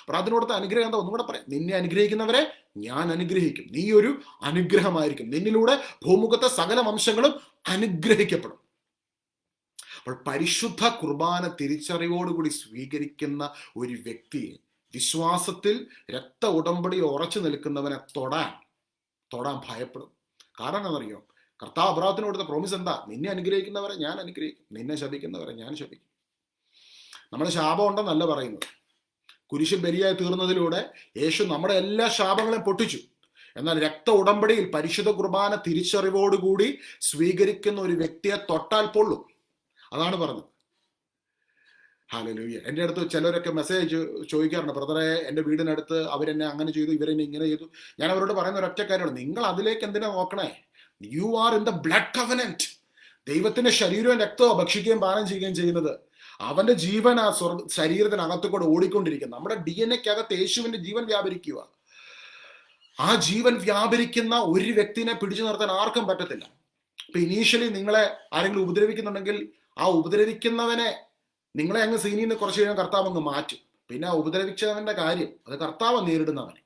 അപ്പോൾ അതിനോടത്തെ അനുഗ്രഹം എന്താ? ഒന്നുകൂടെ പറയാം. നിന്നെ അനുഗ്രഹിക്കുന്നവരെ ഞാൻ അനുഗ്രഹിക്കും. നീ ഒരു അനുഗ്രഹമായിരിക്കും. നിന്നിലൂടെ ഭൂമുഖത്തെ സകല വംശങ്ങളും അനുഗ്രഹിക്കപ്പെടും. അപ്പോൾ പരിശുദ്ധ കുർബാന തിരിച്ചറിവോടുകൂടി സ്വീകരിക്കുന്ന ഒരു വ്യക്തിയെ, വിശ്വാസത്തിൽ രക്ത ഉടമ്പടി ഉറച്ചു നിൽക്കുന്നവനെ തൊടാൻ ഭയപ്പെടും. കാരണം എന്താണെന്നറിയോ? കർത്താവ് അബ്രാഹത്തിന് കൊടുത്ത പ്രോമിസ് എന്താ? നിന്നെ അനുഗ്രഹിക്കുന്നവരെ ഞാൻ അനുഗ്രഹിക്കും, നിന്നെ ശപിക്കുന്നവരെ ഞാൻ ശപിക്കും. നമ്മുടെ ശാപം ഉണ്ടെന്നല്ല പറയുന്നത്. കുരിശിൽ ബലിയായി തീർന്നതിലൂടെ യേശു നമ്മുടെ എല്ലാ ശാപങ്ങളെയും പൊട്ടിച്ചു. എന്നാൽ രക്ത ഉടമ്പടിയിൽ പരിശുദ്ധ കുർബാന തിരിച്ചറിവോടുകൂടി സ്വീകരിക്കുന്ന ഒരു വ്യക്തിയെ തൊട്ടാൽ പൊള്ളും. അതാണ് പറഞ്ഞത്. ഹല്ലേലൂയ. എൻ്റെ അടുത്ത് ചിലരൊക്കെ മെസ്സേജ് ചോദിക്കാറുണ്ട്, ബ്രദറെ എൻ്റെ വീടിനടുത്ത് അവരെന്നെ അങ്ങനെ ചെയ്തു, ഇവരെന്നെ ഇങ്ങനെ ചെയ്തു. ഞാൻ അവരോട് പറയുന്ന ഒരൊറ്റ കാര്യമാണ്, നിങ്ങൾ അതിലേക്ക് എന്തിനാ നോക്കണേ? You are in the blood covenant. ദൈവത്തിന്റെ ശരീരവും രക്തവും ഭക്ഷിക്കുകയും പാനം ചെയ്യുകയും ചെയ്യുന്നത്. അവന്റെ ജീവൻ ആ ശരീരത്തിനകത്ത് കൂടെ ഓടിക്കൊണ്ടിരിക്കുക. നമ്മുടെ DNA-ക്കകത്ത് യേശുവിന്റെ ജീവൻ വ്യാപരിക്കുക. ആ ജീവൻ വ്യാപരിക്കുന്ന ഒരു വ്യക്തിനെ പിടിച്ചു നിർത്താൻ ആർക്കും പറ്റത്തില്ല. ഇപ്പൊ ഇനീഷ്യലി നിങ്ങളെ ആരെങ്കിലും ഉപദ്രവിക്കുന്നുണ്ടെങ്കിൽ ആ ഉപദ്രവിക്കുന്നവനെ നിങ്ങളെ അങ്ങ് സീനിൽ നിന്ന് കുറച്ച് കഴിയുമ്പോൾ കർത്താവ് അങ്ങ് മാറ്റും. പിന്നെ ആ ഉപദ്രവിച്ചവന്റെ കാര്യം അത് കർത്താവ് നേരിടുന്നവനെ.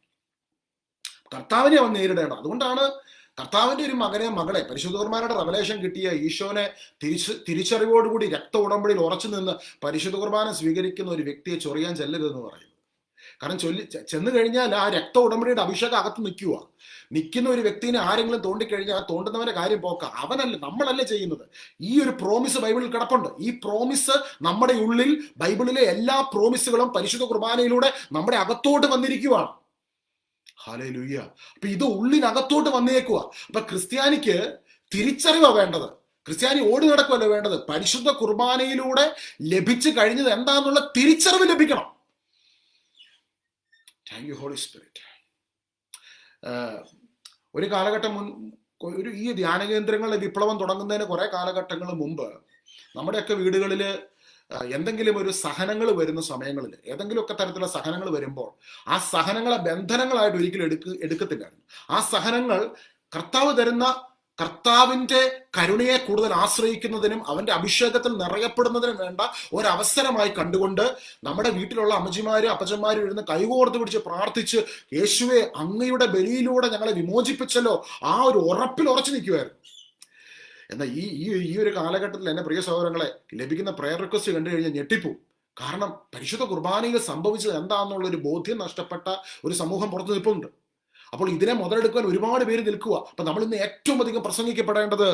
കർത്താവിനെ അവൻ നേരിടേണ്ടത്. അതുകൊണ്ടാണ് കർത്താവിന്റെ ഒരു മകനെ മകളെ പരിശുദ്ധ റവലേഷൻ കിട്ടിയ ഈശോനെ തിരിച്ചറിവോടുകൂടി രക്ത ഉടമ്പടിയിൽ ഉറച്ചു നിന്ന് പരിശുദ്ധ കുർബാന സ്വീകരിക്കുന്ന ഒരു വ്യക്തിയെ ചൊറിയാൻ ചെല്ലരുതെന്ന് പറയുന്നത്. കാരണം ചെന്ന് കഴിഞ്ഞാൽ ആ രക്ത ഉടമ്പടിയുടെ അഭിഷേകം അകത്ത് നിൽക്കുന്ന ഒരു വ്യക്തിനെ ആരെങ്കിലും തോണ്ടിക്കഴിഞ്ഞാൽ ആ തോണ്ടുന്നവന്റെ കാര്യം പോക്ക. അവനല്ല, നമ്മളല്ല ചെയ്യുന്നത്. ഈ ഒരു പ്രോമിസ് ബൈബിളിൽ കിടപ്പുണ്ട്. ഈ പ്രോമിസ് നമ്മുടെ ഉള്ളിൽ, ബൈബിളിലെ എല്ലാ പ്രോമിസുകളും പരിശുദ്ധ കുർബാനയിലൂടെ നമ്മുടെ അകത്തോട്ട് വന്നിരിക്കുവാണ്. ഹല്ലേലൂയ. അപ്പൊ ഇത് ഉള്ളിനകത്തോട്ട് വന്നേക്കുക. അപ്പൊ ക്രിസ്ത്യാനിക്ക് തിരിച്ചറിവാ വേണ്ടത്. ക്രിസ്ത്യാനി ഓടി നടക്കുമല്ലോ വേണ്ടത്. പരിശുദ്ധ കുർബാനയിലൂടെ ലഭിച്ചു കഴിഞ്ഞത് എന്താന്നുള്ള തിരിച്ചറിവ് ലഭിക്കണം. Thank you holy spirit. ഒരു കാലഘട്ടം ഈ ധ്യാന കേന്ദ്രങ്ങളുടെ വിപ്ലവം തുടങ്ങുന്നതിന് കുറെ കാലഘട്ടങ്ങൾ മുമ്പ് നമ്മുടെയൊക്കെ വീടുകളിൽ എന്തെങ്കിലും ഒരു സഹനങ്ങൾ വരുന്ന സമയങ്ങളിൽ, ഏതെങ്കിലുമൊക്കെ തരത്തിലുള്ള സഹനങ്ങൾ വരുമ്പോൾ ആ സഹനങ്ങളെ ബന്ധനങ്ങളായിട്ട് ഒരിക്കലും എടുക്കത്തില്ലായിരുന്നു. ആ സഹനങ്ങൾ കർത്താവ് തരുന്ന, കർത്താവിന്റെ കരുണയെ കൂടുതൽ ആശ്രയിക്കുന്നതിനും അവന്റെ അഭിഷേകത്തിൽ നിറയപ്പെടുന്നതിനും വേണ്ട ഒരവസരമായി കണ്ടുകൊണ്ട് നമ്മുടെ വീട്ടിലുള്ള അമ്മച്ചിമാരും അപ്പച്ചന്മാരും ഇരുന്ന് കൈകോർത്ത് പിടിച്ച് പ്രാർത്ഥിച്ച്, യേശുവെ അങ്ങയുടെ ബലിയിലൂടെ ഞങ്ങളെ വിമോചിപ്പിച്ചല്ലോ, ആ ഒരു ഉറപ്പിൽ ഉറച്ചു നിൽക്കുമായിരുന്നു. എന്നാൽ ഈ ഒരു കാലഘട്ടത്തിൽ എന്നെ പ്രിയ സഹോദരങ്ങളെ, ലഭിക്കുന്ന പ്രയർ റിക്വസ്റ്റ് കണ്ടു കഴിഞ്ഞാൽ ഞെട്ടിപ്പോ. കാരണം പരിശുദ്ധ കുർബാനയിൽ സംഭവിച്ചത് എന്താണെന്നുള്ള ഒരു ബോധ്യം നഷ്ടപ്പെട്ട ഒരു സമൂഹം പുറത്തു നിൽപ്പുണ്ട്. അപ്പോൾ ഇതിനെ മുതലെടുക്കാൻ ഒരുപാട് പേര് നിൽക്കുക. അപ്പൊ നമ്മൾ ഇന്ന് ഏറ്റവും അധികം പ്രസംഗിക്കപ്പെടേണ്ടത്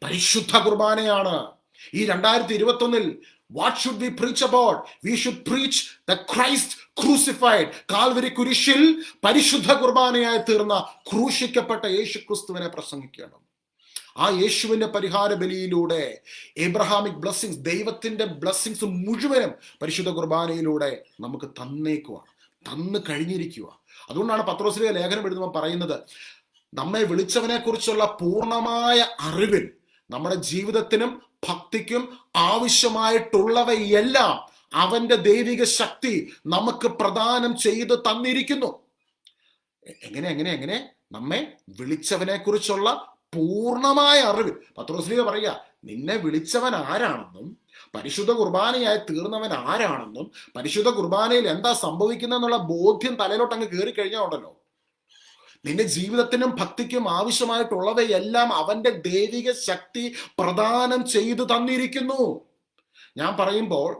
പരിശുദ്ധ കുർബാനയാണ്. ഈ 2021 what should we preach about? We should preach the Christ crucified. Calvary കുരിശിൽ പരിശുദ്ധ കുർബാനയായി തീർന്ന ക്രൂശിക്കപ്പെട്ട യേശു ക്രിസ്തുവിനെ പ്രസംഗിക്കണം. ആ യേശുവിന്റെ പരിഹാര ബലിയിലൂടെ എബ്രഹാമിക് ബ്ലെസ്സിങ്സ്, ദൈവത്തിന്റെ ബ്ലെസ്സിങ്സ് മുഴുവനും പരിശുദ്ധ കുർബാനയിലൂടെ നമുക്ക് തന്നു കഴിഞ്ഞിരിക്കുക. അതുകൊണ്ടാണ് പത്രോസിലെ ലേഖനം എഴുതുമ്പോൾ പറയുന്നത്, നമ്മെ വിളിച്ചവനെ കുറിച്ചുള്ള പൂർണ്ണമായ അറിവിൽ നമ്മുടെ ജീവിതത്തിനും ഭക്തിക്കും ആവശ്യമായിട്ടുള്ളവയെല്ലാം അവന്റെ ദൈവിക ശക്തി നമുക്ക് പ്രദാനം ചെയ്ത് തന്നിരിക്കുന്നു. എങ്ങനെ നമ്മെ വിളിച്ചവനെ കുറിച്ചുള്ള പൂർണ്ണമായ അറിവ്. പത്രോസ്ലീഹ പറയുക, നിന്നെ വിളിച്ചവൻ ആരാണെന്നും പരിശുദ്ധ കുർബാനയായി തീർന്നവൻ ആരാണെന്നും പരിശുദ്ധ കുർബാനയിൽ എന്താ സംഭവിക്കുന്നതെന്നുള്ള ബോധ്യം തലയിലോട്ട് അങ്ങ് കയറി കഴിഞ്ഞാൽ ഉണ്ടല്ലോ, നിന്റെ ജീവിതത്തിനും ഭക്തിക്കും ആവശ്യമായിട്ടുള്ളവയെല്ലാം അവന്റെ ദൈവിക ശക്തി പ്രദാനം ചെയ്തു തന്നിരിക്കുന്നു. ഞാൻ പറയുമ്പോൾ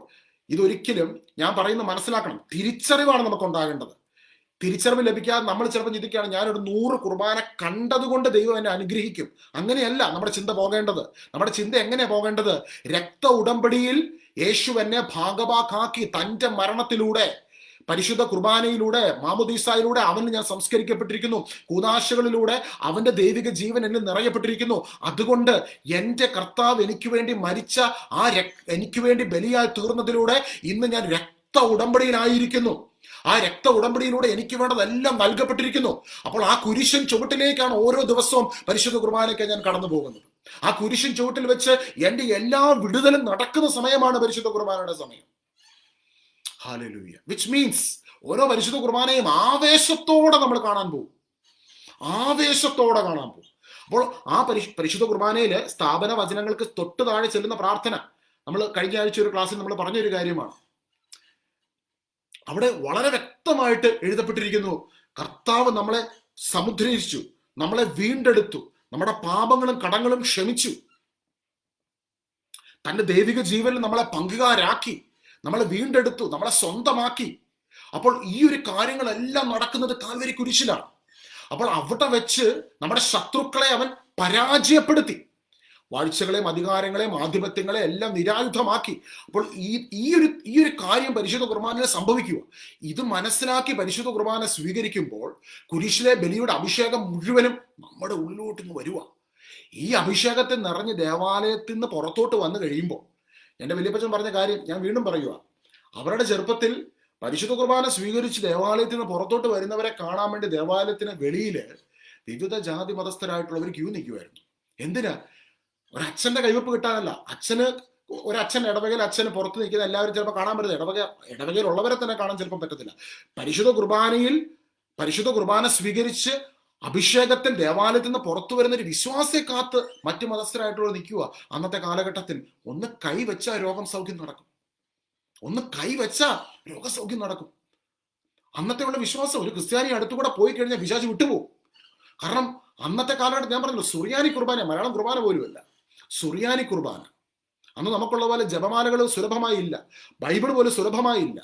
ഇതൊരിക്കലും ഞാൻ പറയുന്നത് മനസ്സിലാക്കണം. തിരിച്ചറിവാണ് നമുക്ക് ഉണ്ടാകേണ്ടത്. തിരിച്ചറിവ് ലഭിക്കാതെ നമ്മൾ ചിലപ്പോൾ ചിന്തിക്കുകയാണ്, ഞാനൊരു 100 കുർബാന കണ്ടതുകൊണ്ട് ദൈവം എന്നെ അനുഗ്രഹിക്കും. അങ്ങനെയല്ല നമ്മുടെ ചിന്ത പോകേണ്ടത്. നമ്മുടെ ചിന്ത എങ്ങനെയാ പോകേണ്ടത്? രക്ത ഉടമ്പടിയിൽ യേശു എന്നെ ഭാഗഭാക്കാക്കി തന്റെ മരണത്തിലൂടെ, പരിശുദ്ധ കുർബാനയിലൂടെ, മാമുദീസായിലൂടെ അവന് ഞാൻ സംസ്കരിക്കപ്പെട്ടിരിക്കുന്നു. കൂദാശകളിലൂടെ അവന്റെ ദൈവിക ജീവൻ എന്നിൽ നിറയപ്പെട്ടിരിക്കുന്നു. അതുകൊണ്ട് എന്റെ കർത്താവ് എനിക്ക് വേണ്ടി മരിച്ച എനിക്ക് വേണ്ടി ബലിയായി തീർന്നതിലൂടെ ഇന്ന് ഞാൻ രക്ത ഉടമ്പടിയിലായിരിക്കുന്നു. ആ രക്ത ഉടമ്പടിയിലൂടെ എനിക്ക് വേണ്ടതെല്ലാം നൽകപ്പെട്ടിരിക്കുന്നു. അപ്പോൾ ആ കുരിശൻ ചുവട്ടിലേക്കാണ് ഓരോ ദിവസവും പരിശുദ്ധ കുർബാനയ്ക്ക് ഞാൻ കടന്നു പോകുന്നത്. ആ കുരിശൻ ചുവട്ടിൽ വെച്ച് എന്റെ എല്ലാ വിടുതലും നടക്കുന്ന സമയമാണ് പരിശുദ്ധ കുർബാനയുടെ സമയം. ഹല്ലേലൂയ. വിച്ച് മീൻസ് ഓരോ പരിശുദ്ധ കുർബാനയും ആവേശത്തോടെ നമ്മൾ കാണാൻ പോകും. അപ്പോൾ ആ പരിശുദ്ധ കുർബാനയില് സ്ഥാപന വചനങ്ങൾക്ക് തൊട്ട് താഴെ ചെല്ലുന്ന പ്രാർത്ഥന നമ്മൾ കഴിഞ്ഞ ആഴ്ച ഒരു ക്ലാസ്സിൽ നമ്മൾ പറഞ്ഞൊരു കാര്യമാണ്. അവിടെ വളരെ വ്യക്തമായിട്ട് എഴുതപ്പെട്ടിരിക്കുന്നു, കർത്താവ് നമ്മളെ സമുദ്രീകരിച്ചു, നമ്മളെ വീണ്ടെടുത്തു, നമ്മുടെ പാപങ്ങളും കടങ്ങളും ക്ഷമിച്ചു, തന്റെ ദൈവിക ജീവനിൽ നമ്മളെ പങ്കുകാരാക്കി, നമ്മളെ വീണ്ടെടുത്തു, നമ്മളെ സ്വന്തമാക്കി. അപ്പോൾ ഈ ഒരു കാര്യങ്ങളെല്ലാം നടക്കുന്നത് കാൽവരി കുരിശിലാണ്. അപ്പോൾ അവിടെ വെച്ച് നമ്മുടെ ശത്രുക്കളെ അവൻ പരാജയപ്പെടുത്തി, വാഴ്ചകളെയും അധികാരങ്ങളെയും ആധിപത്യങ്ങളെ എല്ലാം നിരായുധമാക്കി. അപ്പോൾ ഈ ഒരു കാര്യം പരിശുദ്ധ കുർബാനയിൽ സംഭവിക്കുക. ഇത് മനസ്സിലാക്കി പരിശുദ്ധ കുർബാന സ്വീകരിക്കുമ്പോൾ കുരിശിലെ ബലിയുടെ അഭിഷേകം മുഴുവനും നമ്മുടെ ഉള്ളിലോട്ട് വരുക. ഈ അഭിഷേകത്തെ നിറഞ്ഞ് ദേവാലയത്തിൽ നിന്ന് പുറത്തോട്ട് വന്നു കഴിയുമ്പോൾ, എൻ്റെ വലിയപ്പച്ചൻ പറഞ്ഞ കാര്യം ഞാൻ വീണ്ടും പറയുക, അവരുടെ ചെറുപ്പത്തിൽ പരിശുദ്ധ കുർബാന സ്വീകരിച്ച് ദേവാലയത്തിൽ നിന്ന് പുറത്തോട്ട് വരുന്നവരെ കാണാൻ വേണ്ടി ദേവാലയത്തിന് വെളിയിൽ വിവിധ ജാതി മതസ്ഥരായിട്ടുള്ളവർ ക്യൂ നിൽക്കുമായിരുന്നു. എന്തിനാ? ഒരച്ഛന്റെ കൈവപ്പ് കിട്ടാനല്ല. ഒരച്ഛൻ ഇടവകയിൽ അച്ഛന് പുറത്ത് നിൽക്കുന്ന എല്ലാവരും ചിലപ്പോൾ കാണാൻ പറ്റുന്നത് ഇടവകയിലുള്ളവരെ തന്നെ കാണാൻ ചിലപ്പോൾ പറ്റത്തില്ല. പരിശുദ്ധ കുർബാന സ്വീകരിച്ച് അഭിഷേകത്തിൽ ദേവാലയത്തിൽ നിന്ന് പുറത്തു വരുന്ന ഒരു വിശ്വാസിയെ കാത്ത് മറ്റു മതസ്ഥരായിട്ടുള്ള നിൽക്കുക. അന്നത്തെ കാലഘട്ടത്തിൽ ഒന്ന് കൈവച്ചാൽ രോഗസൗഖ്യം നടക്കും. അന്നത്തെ ഉള്ള വിശ്വാസം, ഒരു ക്രിസ്ത്യാനി അടുത്തുകൂടെ പോയി കഴിഞ്ഞാൽ പിശാച് വിട്ടുപോകും. കാരണം അന്നത്തെ കാലഘട്ടം ഞാൻ പറഞ്ഞല്ലോ, സുറിയാനി കുർബാന, മലയാളം കുർബാന പോലുമല്ല, സുറിയാനി കുർബാന. അന്ന് നമുക്കുള്ള പോലെ ജപമാലകൾ സുലഭമായി ഇല്ല, ബൈബിൾ പോലും സുലഭമായി ഇല്ല.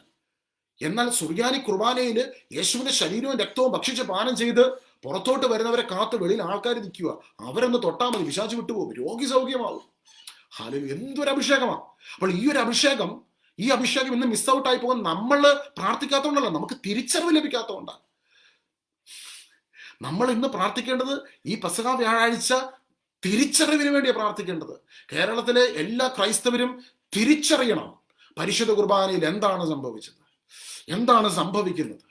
എന്നാൽ സുറിയാനി കുർബാനയിൽ യേശുവിന്റെ ശരീരവും രക്തവും ഭക്ഷിച്ച് പാനം ചെയ്ത് പുറത്തോട്ട് വരുന്നവരെ കാത്ത് വെളിയിൽ ആൾക്കാർ നിൽക്കുക. അവരൊന്ന് തൊട്ടാൽ മതി, പിശാച് വിട്ടുപോകും, രോഗി സൗഖ്യമാവും. ഹല്ലേലൂയ, എന്തൊരു അഭിഷേകമാണ്! അപ്പോൾ ഈ അഭിഷേകം ഇന്ന് മിസ് ഔട്ട് ആയി പോകാൻ നമ്മൾ പ്രാർത്ഥിക്കാത്തതുകൊണ്ടല്ല, നമുക്ക് തിരിച്ചറിവ് ലഭിക്കാത്തതുകൊണ്ടാണ്. നമ്മൾ ഇന്ന് പ്രാർത്ഥിക്കേണ്ടത് ഈ പെസഹ വ്യാഴാഴ്ച തിരിച്ചറിവിന് വേണ്ടിയാണ് പ്രാർത്ഥിക്കേണ്ടത്. കേരളത്തിലെ എല്ലാ ക്രൈസ്തവരും തിരിച്ചറിയണം പരിശുദ്ധ കുർബാനയിൽ എന്താണ് സംഭവിച്ചത്, എന്താണ് സംഭവിക്കുന്നത്.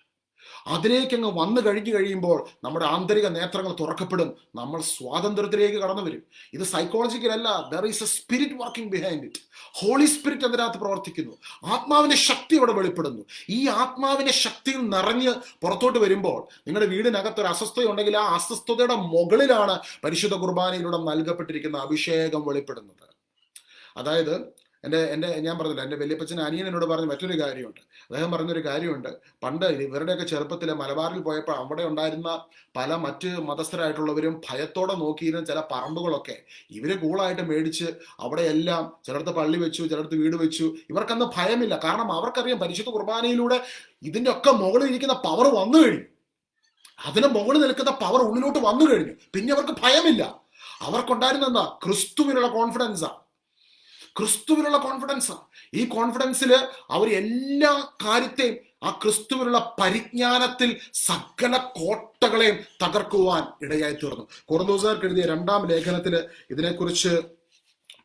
അതിലേക്ക് അങ്ങ് വന്നു കഴിയുമ്പോൾ നമ്മുടെ ആന്തരിക നേത്രങ്ങൾ തുറക്കപ്പെടും, നമ്മൾ സ്വാതന്ത്ര്യത്തിലേക്ക് കടന്നു വരും. ഇത് സൈക്കോളജിക്കൽ അല്ല, there is a spirit working behind it. Holy spirit അതിനകത്ത് പ്രവർത്തിക്കുന്നു, ആത്മാവിന്റെ ശക്തി അവിടെ വെളിപ്പെടുന്നു. ഈ ആത്മാവിന്റെ ശക്തിയിൽ നിറഞ്ഞ് പുറത്തോട്ട് വരുമ്പോൾ നിങ്ങളുടെ വീടിനകത്ത് ഒരു അസ്വസ്ഥതയുണ്ടെങ്കിൽ ആ അസ്വസ്ഥതയുടെ മുകളിലാണ് പരിശുദ്ധ കുർബാനയിലൂടെ നൽകപ്പെട്ടിരിക്കുന്ന അഭിഷേകം വെളിപ്പെടുന്നത്. അതായത് ഞാൻ പറഞ്ഞില്ല, എൻ്റെ വല്യപ്പച്ചൻ അനിയൻ എന്നോട് പറഞ്ഞ മറ്റൊരു കാര്യമുണ്ട്. അദ്ദേഹം പറഞ്ഞൊരു കാര്യമുണ്ട്, പണ്ട് ഇവരുടെയൊക്കെ ചെറുപ്പത്തിൽ മലബാറിൽ പോയപ്പോൾ അവിടെ ഉണ്ടായിരുന്ന പല മറ്റ് മതസ്ഥരായിട്ടുള്ളവരും ഭയത്തോടെ നോക്കിയിരുന്ന ചില പറമ്പുകളൊക്കെ ഇവര് കൂളായിട്ട് മേടിച്ച് അവിടെയെല്ലാം ചിലടത്ത് പള്ളി വെച്ചു, ചിലടത്ത് വീട് വെച്ചു. ഇവർക്കന്ന് ഭയമില്ല, കാരണം അവർക്കറിയാം പരിശുദ്ധ കുർബാനയിലൂടെ ഇതിൻ്റെ ഒക്കെ മുകളിൽ ഇരിക്കുന്ന പവർ വന്നു കഴിഞ്ഞു, അതിന് മുകളിൽ നിൽക്കുന്ന പവർ ഉള്ളിലോട്ട് വന്നു കഴിഞ്ഞു. പിന്നെ അവർക്ക് ഭയമില്ല. അവർക്കുണ്ടായിരുന്ന എന്താ? ക്രിസ്തുവിനുള്ള കോൺഫിഡൻസാ, ക്രിസ്തുവിനുള്ള കോൺഫിഡൻസാ. ഈ കോൺഫിഡൻസിൽ അവർ എല്ലാ കാര്യത്തെയും ആ ക്രിസ്തുവിനുള്ള പരിജ്ഞാനത്തിൽ സകല കോട്ടകളെയും തകർക്കുവാൻ ഇടയായി തീർന്നു. കൊറിന്തോസുകാർക്ക് എഴുതിയ 2-ാം ലേഖനത്തിൽ ഇതിനെക്കുറിച്ച്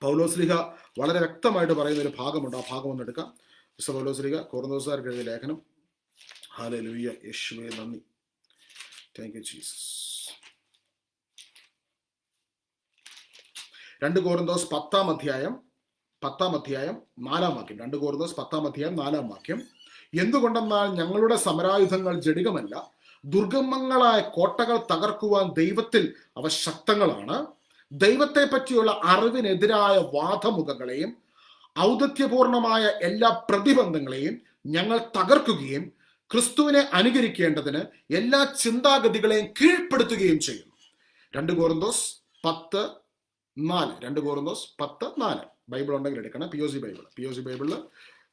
പൗലോസ്ലീഹ വളരെ വ്യക്തമായിട്ട് പറയുന്ന ഒരു ഭാഗമുണ്ട്. ആ ഭാഗം ഒന്ന് എടുക്കാം. പൗലോസ്ലീഹ കൊറിന്തോസുകാർക്ക് എഴുതിയ ലേഖനം. ഹല്ലേലൂയ, യേശുവേ നന്ദി, താങ്ക് യു ജീസസ്. 2 കൊരിന്തോസ് 10-ാം അധ്യായം 4-ാം വാക്യം. 2 കൊരിന്തോസ് 10-ാം അധ്യായം 4-ാം വാക്യം. എന്തുകൊണ്ടെന്നാൽ ഞങ്ങളുടെ സമരായുധങ്ങൾ ജഡികമല്ല, ദുർഗമങ്ങളായ കോട്ടകൾ തകർക്കുവാൻ ദൈവത്തിൽ അവ ശക്തങ്ങളാണ്. ദൈവത്തെ പറ്റിയുള്ള അറിവിനെതിരായ വാദമുഖങ്ങളെയും ഔദത്യപൂർണമായ എല്ലാ പ്രതിബന്ധങ്ങളെയും ഞങ്ങൾ തകർക്കുകയും ക്രിസ്തുവിനെ അനുകരിക്കേണ്ടതിന് എല്ലാ ചിന്താഗതികളെയും കീഴ്പ്പെടുത്തുകയും ചെയ്യുന്നു. 2 കൊരിന്തോസ് 10:4. 2 കൊരിന്തോസ് 10:4. ബൈബിൾ ഉണ്ടെങ്കിൽ എടുക്കണം. POC ബൈബിളിൽ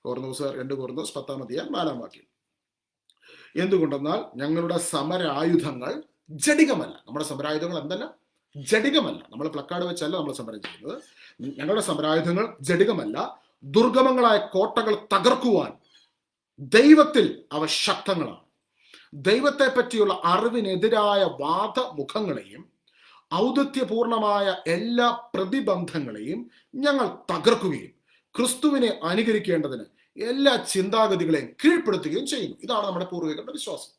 കൊരിന്തോസ് 2 കൊരിന്തോസ് 10-ാം അധ്യായം 4-ാം വാക്യം. എന്തുകൊണ്ടെന്നാൽ ഞങ്ങളുടെ സമരായുധങ്ങൾ ജഡികമല്ല. നമ്മുടെ സമരായുധങ്ങൾ എന്തല്ല? ജഡികമല്ല. നമ്മൾ പ്ലക്കാർഡ് വെച്ചല്ല നമ്മൾ സമരം ചെയ്യുന്നത്. ഞങ്ങളുടെ സമരായുധങ്ങൾ ജഡികമല്ല, ദുർഗമങ്ങളായ കോട്ടകൾ തകർക്കുവാൻ ദൈവത്തിൽ അവ ശക്തങ്ങളാണ്. ദൈവത്തെ പറ്റിയുള്ള അറിവിനെതിരായ വാദമുഖങ്ങളെയും ഔദത്യപൂർണമായ എല്ലാ പ്രതിബന്ധങ്ങളെയും ഞങ്ങൾ തകർക്കുകയും ക്രിസ്തുവിനെ അനുകരിക്കേണ്ടതിന് എല്ലാ ചിന്താഗതികളെയും കീഴ്പ്പെടുത്തുകയും ചെയ്യുന്നു. ഇതാണ് നമ്മുടെ പൂർവികരുടെ വിശ്വാസം.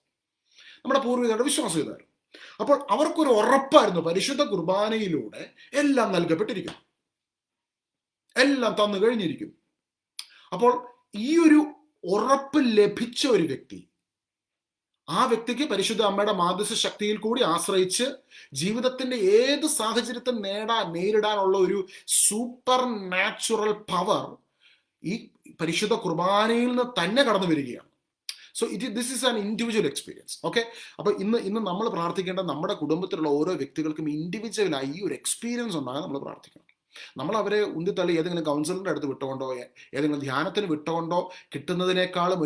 ഇതായിരുന്നു. അപ്പോൾ അവർക്കൊരു ഉറപ്പായിരുന്നു, പരിശുദ്ധ കുർബാനയിലൂടെ എല്ലാം നൽകപ്പെട്ടിരിക്കുന്നു, എല്ലാം തന്നു കഴിഞ്ഞിരിക്കുന്നു. അപ്പോൾ ഈ ഒരു ഉറപ്പ് ലഭിച്ച ഒരു വ്യക്തി, ആ വ്യക്തിക്ക് പരിശുദ്ധ അമ്മയുടെ മാധ്യസ്ഥ ശക്തിയിൽ കൂടി ആശ്രയിച്ച് ജീവിതത്തിന്റെ ഏത് സാഹചര്യത്തെ നേരിടാനുള്ള ഒരു സൂപ്പർ നാച്ചുറൽ പവർ ഈ പരിശുദ്ധ കുർബാനയിൽ നിന്ന് തന്നെ കടന്നു വരികയാണ്. So this is an individual experience. Okay, അപ്പൊ ഇന്ന് നമ്മൾ പ്രാർത്ഥിക്കേണ്ട നമ്മുടെ കുടുംബത്തിലുള്ള ഓരോ വ്യക്തികൾക്കും ഇൻഡിവിജ്വലായി ഈ ഒരു എക്സ്പീരിയൻസ് ഉണ്ടാകാൻ നമ്മൾ പ്രാർത്ഥിക്കണം. നമ്മൾ അവരെ ഉന്തിത്തള്ളി ഏതെങ്കിലും കൗൺസിലറിന്റെ അടുത്ത് വിട്ടുകൊണ്ടോ ഏതെങ്കിലും ധ്യാനത്തിന് വിട്ടുകൊണ്ടോ കിട്ടുന്നതിനേക്കാളും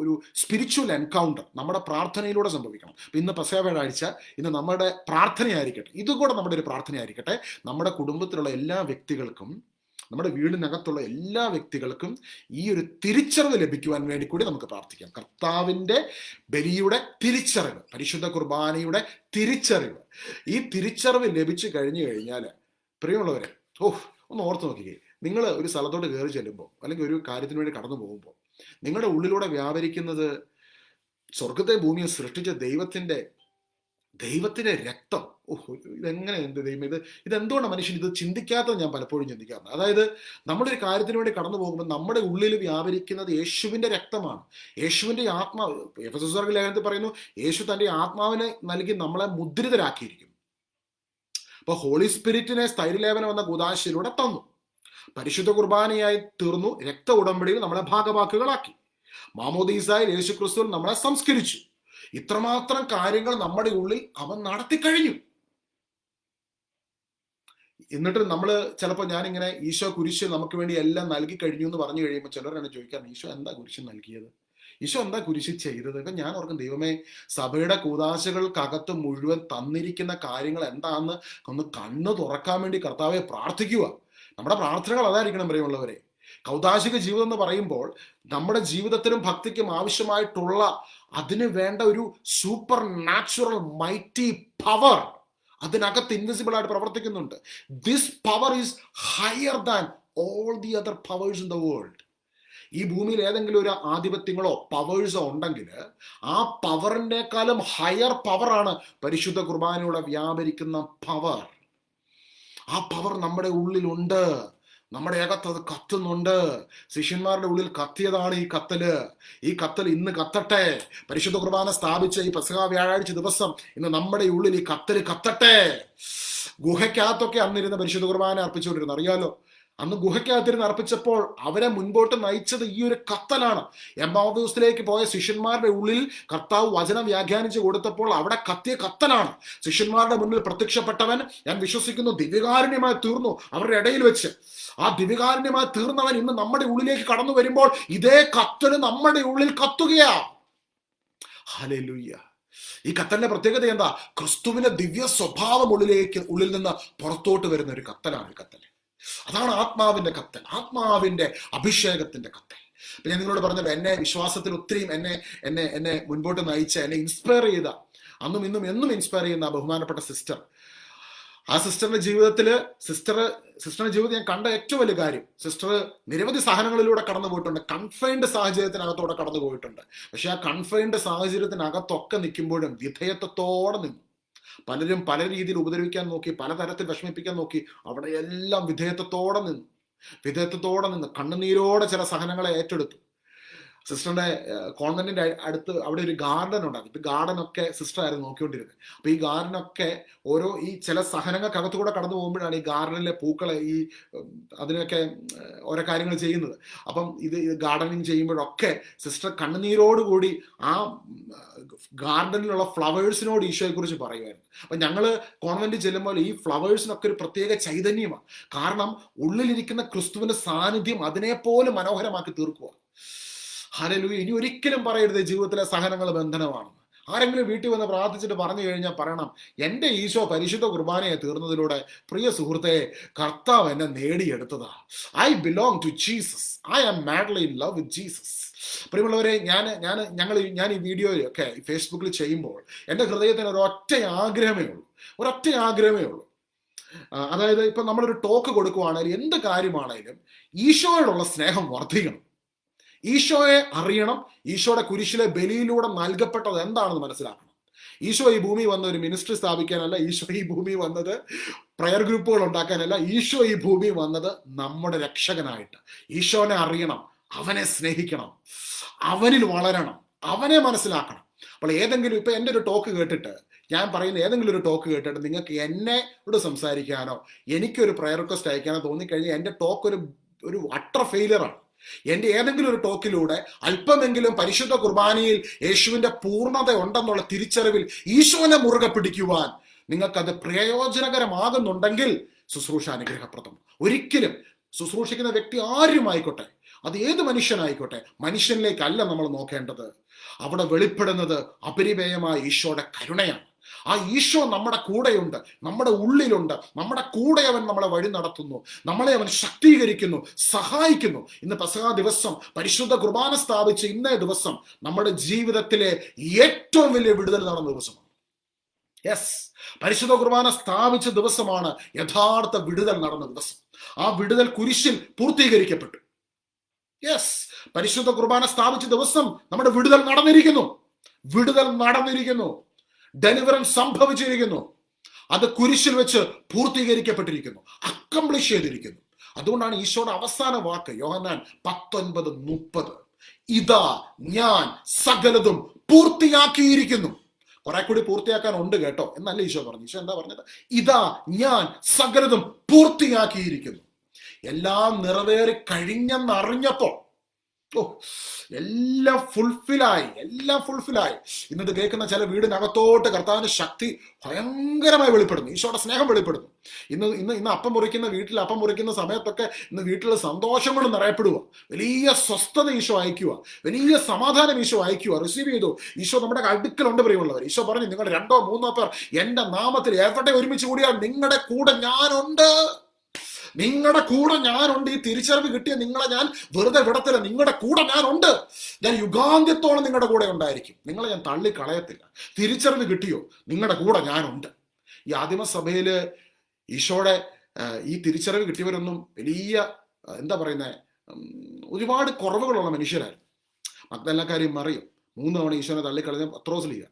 ഒരു സ്പിരിച്വൽ എൻകൗണ്ടർ നമ്മുടെ പ്രാർത്ഥനയിലൂടെ സംഭവിക്കണം. ഇന്ന് പെസഹ വ്യാഴാഴ്ച, ഇന്ന് നമ്മുടെ പ്രാർത്ഥനയായിരിക്കട്ടെ, ഇതുകൂടെ നമ്മുടെ ഒരു പ്രാർത്ഥനയായിരിക്കട്ടെ. നമ്മുടെ കുടുംബത്തിലുള്ള എല്ലാ വ്യക്തികൾക്കും, നമ്മുടെ വീടിനകത്തുള്ള എല്ലാ വ്യക്തികൾക്കും ഈ ഒരു തിരിച്ചറിവ് ലഭിക്കുവാൻ വേണ്ടി കൂടി നമുക്ക് പ്രാർത്ഥിക്കാം. കർത്താവിൻ്റെ ബലിയുടെ തിരിച്ചറിവ്, പരിശുദ്ധ കുർബാനയുടെ തിരിച്ചറിവ്, ഈ തിരിച്ചറിവ് ലഭിച്ചു കഴിഞ്ഞാൽ പ്രിയമുള്ളവരെ, ഒന്ന് ഓർത്ത് നോക്കിക്കേ. നിങ്ങൾ ഒരു സ്ഥലത്തോട്ട് കയറി ചെല്ലുമ്പോൾ അല്ലെങ്കിൽ ഒരു കാര്യത്തിന് വേണ്ടി കടന്നു പോകുമ്പോൾ നിങ്ങളുടെ ഉള്ളിലൂടെ വ്യാപരിക്കുന്നത് സ്വർഗത്തെ ഭൂമിയെ സൃഷ്ടിച്ച ദൈവത്തിന്റെ രക്തം. ഇതെങ്ങനെ, എന്ത് ദൈവം, ഇതെന്തുകൊണ്ടാണ് മനുഷ്യൻ ഇത് ചിന്തിക്കാത്തത്? ഞാൻ പലപ്പോഴും ചിന്തിക്കാറുണ്ട്. അതായത് നമ്മളൊരു കാര്യത്തിന് വേണ്ടി കടന്നു പോകുമ്പോൾ നമ്മുടെ ഉള്ളിൽ വ്യാപരിക്കുന്നത് യേശുവിന്റെ രക്തമാണ്, യേശുവിന്റെ ആത്മാവ്. എഫെസോസ് ലേഖനത്തിൽ പറയുന്നു, യേശു തന്റെ ആത്മാവിനെ നൽകി നമ്മളെ മുദ്രിതരാക്കിയിരിക്കുന്നു. അപ്പൊ ഹോളി സ്പിരിറ്റിനെ സ്ഥൈര്യലേപനം എന്ന കൂദാശയിലൂടെ തന്നു, പരിശുദ്ധ കുർബാനയായി തീർന്നു, രക്ത ഉടമ്പടിയിൽ നമ്മളെ ഭാഗവാക്കുകളാക്കി, മാമോദീസായിൽ യേശു ക്രിസ്തുവിൽ നമ്മളെ സംസ്കരിച്ചു. ഇത്രമാത്രം കാര്യങ്ങൾ നമ്മുടെ ഉള്ളിൽ അവൻ നടത്തിക്കഴിഞ്ഞു. എന്നിട്ട് നമ്മൾ ചിലപ്പോൾ ഞാനിങ്ങനെ ഈശോ കുരിശ് നമുക്ക് വേണ്ടി എല്ലാം നൽകി കഴിഞ്ഞു എന്ന് പറഞ്ഞു കഴിയുമ്പോൾ ചിലരാണ് ചോദിക്കാറ്, ഈശോ എന്താ കുരിശ് നൽകിയത്, ഈശോ എന്താ കുരിശ് ചെയ്തത്? ഇപ്പൊ ഞാൻ ഓർക്കും, ദൈവമേ, സഭയുടെ കൂദാശകൾക്കകത്ത് മുഴുവൻ തന്നിരിക്കുന്ന കാര്യങ്ങൾ എന്താണെന്ന് ഒന്ന് കണ്ണ് തുറക്കാൻ വേണ്ടി കർത്താവെ പ്രാർത്ഥിക്കുക. നമ്മുടെ പ്രാർത്ഥനകൾ അതായിരിക്കണം പ്രിയമുള്ളവരെ. കൗദാശിക ജീവിതം എന്ന് പറയുമ്പോൾ നമ്മുടെ ജീവിതത്തിനും ഭക്തിക്കും ആവശ്യമായിട്ടുള്ള അതിന് വേണ്ട ഒരു സൂപ്പർ നാച്ചുറൽ മൈറ്റി പവർ അതിനകത്ത് ഇൻവിസിബിൾ ആയിട്ട് പ്രവർത്തിക്കുന്നുണ്ട്. This power is higher than all the other powers in the world. ഈ ഭൂമിയിൽ ഏതെങ്കിലും ഒരു ആധിപത്യങ്ങളോ പവേഴ്സോ ഉണ്ടെങ്കിൽ ആ പവറിനേക്കാളും ഹയർ പവറാണ് പരിശുദ്ധ കുർബാനയുടെ വ്യാപരിക്കുന്ന പവർ. ആ പവർ നമ്മുടെ ഉള്ളിലുണ്ട്, നമ്മുടെ അകത്ത് അത് കത്തുന്നുണ്ട്. ശിഷ്യന്മാരുടെ ഉള്ളിൽ കത്തിയതാണ് ഈ കത്തല്. ഈ കത്തൽ ഇന്ന് കത്തട്ടെ. പരിശുദ്ധ കുർബാന സ്ഥാപിച്ച ഈ പെസഹ വ്യാഴാഴ്ച ദിവസം ഇന്ന് നമ്മുടെ ഉള്ളിൽ ഈ കത്തല് കത്തട്ടെ. ഗുഹയ്ക്കകത്തൊക്കെ അന്നിരുന്ന പരിശുദ്ധ കുർബാന അർപ്പിച്ചുകൊണ്ടിരുന്നു, അറിയാലോ. അന്ന് ഗുഹയ്ക്കകത്തിരുന്ന് അർപ്പിച്ചപ്പോൾ അവരെ മുൻപോട്ട് നയിച്ചത് ഈ ഒരു കത്തലാണ്. എമ്മാവൂസിലേക്ക് പോയ ശിഷ്യന്മാരുടെ ഉള്ളിൽ കർത്താവ് വചനം വ്യാഖ്യാനിച്ച് കൊടുത്തപ്പോൾ അവിടെ കത്തിയ കത്തലാണ്. ശിഷ്യന്മാരുടെ മുന്നിൽ പ്രത്യക്ഷപ്പെട്ടവൻ, ഞാൻ വിശ്വസിക്കുന്നു, ദിവ്യകാരുണ്യമായി തീർന്നു അവരുടെ ഇടയിൽ വെച്ച്. ആ ദിവ്യകാരുണ്യമായി തീർന്നവൻ ഇന്ന് നമ്മുടെ ഉള്ളിലേക്ക് കടന്നു വരുമ്പോൾ ഇതേ കത്തല് നമ്മുടെ ഉള്ളിൽ കത്തുകയാ. ഹല്ലേലൂയ. ഈ കത്തലിന്റെ പ്രത്യേകത എന്താ? ക്രിസ്തുവിന്റെ ദിവ്യ സ്വഭാവം ഉള്ളിൽ നിന്ന് പുറത്തോട്ട് വരുന്ന ഒരു കത്തലാണ് ഈ കത്തൽ. അതാണ് ആത്മാവിന്റെ കത്തൽ, ആത്മാവിന്റെ അഭിഷേകത്തിന്റെ കത്തൽ. അപ്പൊ ഞാൻ നിങ്ങളോട് പറഞ്ഞത്, എന്നെ വിശ്വാസത്തിൽ ഒത്തിരിയും എന്നെ മുൻപോട്ട് നയിച്ച, എന്നെ ഇൻസ്പയർ ചെയ്ത, അന്നും ഇന്നും എന്നും ഇൻസ്പയർ ചെയ്യുന്ന ബഹുമാനപ്പെട്ട സിസ്റ്റർ. ആ സിസ്റ്ററിന്റെ ജീവിതത്തിൽ ഞാൻ കണ്ട ഏറ്റവും വലിയ കാര്യം, സിസ്റ്റർ നിരവധി സഹനങ്ങളിലൂടെ കടന്നു പോയിട്ടുണ്ട്, കൺഫൈൻഡ് സാഹചര്യത്തിനകത്തോടെ കടന്നു പോയിട്ടുണ്ട്. പക്ഷെ ആ കൺഫൈൻഡ് സാഹചര്യത്തിനകത്തൊക്കെ നിൽക്കുമ്പോഴും വിധേയത്വത്തോടെ നിന്നു. പലരും പല രീതിയിൽ ഉപദ്രവിക്കാൻ നോക്കി, പലതരത്തിൽ വിഷമിപ്പിക്കാൻ നോക്കി. അവിടെയെല്ലാം വിധേയത്വത്തോടെ നിന്ന് കണ്ണുനീരോടെ ചില സഹനങ്ങളെ ഏറ്റെടുത്തു. സിസ്റ്ററിന്റെ കോൺവെന്റിന്റെ അടുത്ത് അവിടെ ഒരു ഗാർഡൻ ഉണ്ടാകും. ഇപ്പൊ ഗാർഡനൊക്കെ സിസ്റ്റർ ആയിരുന്നു നോക്കിക്കൊണ്ടിരുന്നത്. അപ്പൊ ഈ ഗാർഡനൊക്കെ ഓരോ ഈ ചില സഹനങ്ങൾക്കകത്തുകൂടെ കടന്നു പോകുമ്പോഴാണ് ഈ ഗാർഡനിലെ പൂക്കളെ അതിനൊക്കെ ഓരോ കാര്യങ്ങൾ ചെയ്യുന്നത്. അപ്പം ഇത് ഗാർഡനിങ് ചെയ്യുമ്പോഴൊക്കെ സിസ്റ്റർ കണ്ണുനീരോടുകൂടി ആ ഗാർഡനിലുള്ള ഫ്ലവേഴ്സിനോട് ഈശോയെ കുറിച്ച് പറയുമായിരുന്നു. അപ്പൊ ഞങ്ങള് കോൺവെന്റിൽ ചെല്ലുമ്പോൾ ഈ ഫ്ലവേഴ്സിനൊക്കെ ഒരു പ്രത്യേക ചൈതന്യമാണ്. കാരണം ഉള്ളിലിരിക്കുന്ന ക്രിസ്തുവിന്റെ സാന്നിധ്യം അതിനെപ്പോലെ മനോഹരമാക്കി തീർക്കുക. ഹല്ലേലൂയ. ഇനി ഒരിക്കലും പറയരുത് ജീവിതത്തിലെ സഹനങ്ങൾ ബന്ധനമാണെന്ന്. ആരെങ്കിലും വീട്ടിൽ വന്ന് പ്രാർത്ഥിച്ചിട്ട് പറഞ്ഞു കഴിഞ്ഞാൽ പറയണം, എൻ്റെ ഈശോ പരിശുദ്ധ കുർബാനയെ തീർന്നതിലൂടെ, പ്രിയ സുഹൃത്തെ, കർത്താവ് എന്നെ നേടിയെടുത്തതാ. I belong to Jesus. I am madly in love with Jesus. പ്രിയമുള്ളവരെ, ഞാൻ ഈ വീഡിയോയൊക്കെ ഫേസ്ബുക്കിൽ ചെയ്യുമ്പോൾ എൻ്റെ ഹൃദയത്തിന് ഒരൊറ്റ ആഗ്രഹമേ ഉള്ളൂ. അതായത് ഇപ്പൊ നമ്മളൊരു ടോക്ക് കൊടുക്കുവാണെങ്കിലും എന്ത് കാര്യമാണെങ്കിലും ഈശോയോടുള്ള സ്നേഹം വർദ്ധിക്കണം. ഈശോയെ അറിയണം. ഈശോയുടെ കുരിശിലെ ബലിയിലൂടെ നൽകപ്പെട്ടത് എന്താണെന്ന് മനസ്സിലാക്കണം. ഈശോ ഈ ഭൂമി വന്ന ഒരു മിനിസ്ട്രി സ്ഥാപിക്കാനല്ല. ഈശോ ഈ ഭൂമി വന്നത് പ്രയർ ഗ്രൂപ്പുകൾ ഉണ്ടാക്കാനല്ല. ഈശോ ഈ ഭൂമി വന്നത് നമ്മുടെ രക്ഷകനായിട്ട്. ഈശോനെ അറിയണം, അവനെ സ്നേഹിക്കണം, അവനിൽ വളരണം, അവനെ മനസ്സിലാക്കണം. അപ്പോൾ ഏതെങ്കിലും ഇപ്പൊ എൻ്റെ ഒരു ടോക്ക് കേട്ടിട്ട്, ഞാൻ പറയുന്ന ഏതെങ്കിലും ഒരു ടോക്ക് കേട്ടിട്ട് നിങ്ങൾക്ക് എന്നോട് സംസാരിക്കാനോ എനിക്കൊരു പ്രയർ റിക്വസ്റ്റ് അയക്കാനോ തോന്നിക്കഴിഞ്ഞാൽ എൻ്റെ ടോക്ക് ഒരു അട്ടർ ഫെയിലിയറാണ്. എന്റെ ഏതെങ്കിലും ഒരു ടോക്കിലൂടെ അല്പമെങ്കിലും പരിശുദ്ധ കുർബാനയിൽ യേശുവിന്റെ പൂർണ്ണത ഉണ്ടെന്നുള്ള തിരിച്ചറിവിൽ ഈശോനെ മുറുകെ പിടിക്കുവാൻ നിങ്ങൾക്കത് പ്രയോജനകരമാകുന്നുണ്ടെങ്കിൽ ശുശ്രൂഷ അനുഗ്രഹപ്രദം. ഒരിക്കലും ശുശ്രൂഷിക്കുന്ന വ്യക്തി ആരുമായിക്കോട്ടെ, അത് ഏത് മനുഷ്യനായിക്കോട്ടെ, മനുഷ്യനിലേക്കല്ല നമ്മൾ നോക്കേണ്ടത്. അവിടെ വെളിപ്പെടുന്നത് അപരിമേയമായ ഈശോയുടെ കരുണയാണ്. ആ ഈശോ നമ്മുടെ കൂടെയുണ്ട്, നമ്മുടെ ഉള്ളിലുണ്ട്, നമ്മുടെ കൂടെ അവൻ നമ്മളെ വഴി നടത്തുന്നു, നമ്മളെ അവൻ ശക്തീകരിക്കുന്നു, സഹായിക്കുന്നു. ഇന്ന് പെസഹ ദിവസം പരിശുദ്ധ കുർബാന സ്ഥാപിച്ച ഇന്നേ ദിവസം നമ്മുടെ ജീവിതത്തിലെ ഏറ്റവും വലിയ വിടുതൽ നടന്ന ദിവസമാണ്. യെസ്, പരിശുദ്ധ കുർബാന സ്ഥാപിച്ച ദിവസമാണ് യഥാർത്ഥ വിടുതൽ നടന്ന ദിവസം. ആ വിടുതൽ കുരിശിൽ പൂർത്തീകരിക്കപ്പെട്ടു. യെസ്, പരിശുദ്ധ കുർബാന സ്ഥാപിച്ച ദിവസം നമ്മുടെ വിടുതൽ നടന്നിരിക്കുന്നു. ഡെലിവറൻസ് സംഭവിച്ചിരിക്കുന്നു. അത് കുരിശിൽ വെച്ച് പൂർത്തീകരിക്കപ്പെട്ടിരിക്കുന്നു, അക്കംപ്ലിഷ് ചെയ്തിരിക്കുന്നു. അതുകൊണ്ടാണ് ഈശോയുടെ അവസാന വാക്ക് യോഹന്നാൻ 19:30, ഇതാ ഞാൻ സകലതും പൂർത്തിയാക്കിയിരിക്കുന്നു. കുറെ കൂടി പൂർത്തിയാക്കാൻ ഉണ്ട് കേട്ടോ എന്നല്ല ഈശോ പറഞ്ഞു. ഈശോ എന്താ പറഞ്ഞത്? ഇതാ ഞാൻ സകലതും പൂർത്തിയാക്കിയിരിക്കുന്നു. എല്ലാം നിറവേറി കഴിഞ്ഞെന്നറിഞ്ഞപ്പോൾ ഓ, എല്ലാം ഫുൾഫിലായി. ഇന്നത് കേൾക്കുന്ന ചില വീടിനകത്തോട്ട് കർത്താവിന്റെ ശക്തി ഭയങ്കരമായി വെളിപ്പെടുന്നു. ഈശോയുടെ സ്നേഹം വെളിപ്പെടുന്നു. ഇന്ന് അപ്പം മുറിക്കുന്ന വീട്ടിൽ അപ്പം മുറിക്കുന്ന സമയത്തൊക്കെ ഇന്ന് വീട്ടിൽ സന്തോഷം കൊണ്ട് നിറയപ്പെടുക. വലിയ സ്വസ്ഥത ഈശോ അയക്കുക, വലിയ സമാധാനം ഈശോ അയക്കുക. റിസീവ് ചെയ്തു. ഈശോ നമ്മുടെ അടുക്കലുണ്ട് പ്രിയമുള്ളവർ. ഈശോ പറഞ്ഞു, നിങ്ങൾ 2-3 പേർ എന്റെ നാമത്തിൽ എവിടെ ഒരുമിച്ച് കൂടിയാൽ നിങ്ങളുടെ കൂടെ ഞാനുണ്ട്. നിങ്ങളുടെ കൂടെ ഞാനുണ്ട്. ഈ തിരിച്ചറിവ് കിട്ടിയ നിങ്ങളെ ഞാൻ വെറുതെ വിടത്തില്ല. നിങ്ങളുടെ കൂടെ ഞാനുണ്ട്. ഞാൻ യുഗാന്ത്യത്തോളം നിങ്ങളുടെ കൂടെ ഉണ്ടായിരിക്കും. നിങ്ങളെ ഞാൻ തള്ളിക്കളയത്തില്ല. തിരിച്ചറിവ് കിട്ടിയോ? നിങ്ങളുടെ കൂടെ ഞാനുണ്ട്. ഈ ആദിമസഭയില് ഈശോയുടെ ഈ തിരിച്ചറിവ് കിട്ടിയവരൊന്നും വലിയ എന്താ പറയുന്നത്, ഒരുപാട് കുറവുകളുള്ള മനുഷ്യരായിരുന്നു. മഗ്ദലക്കാരെയും മറിയും 3 തവണ ഈശോനെ തള്ളിക്കളഞ്ഞ പത്രോസ്,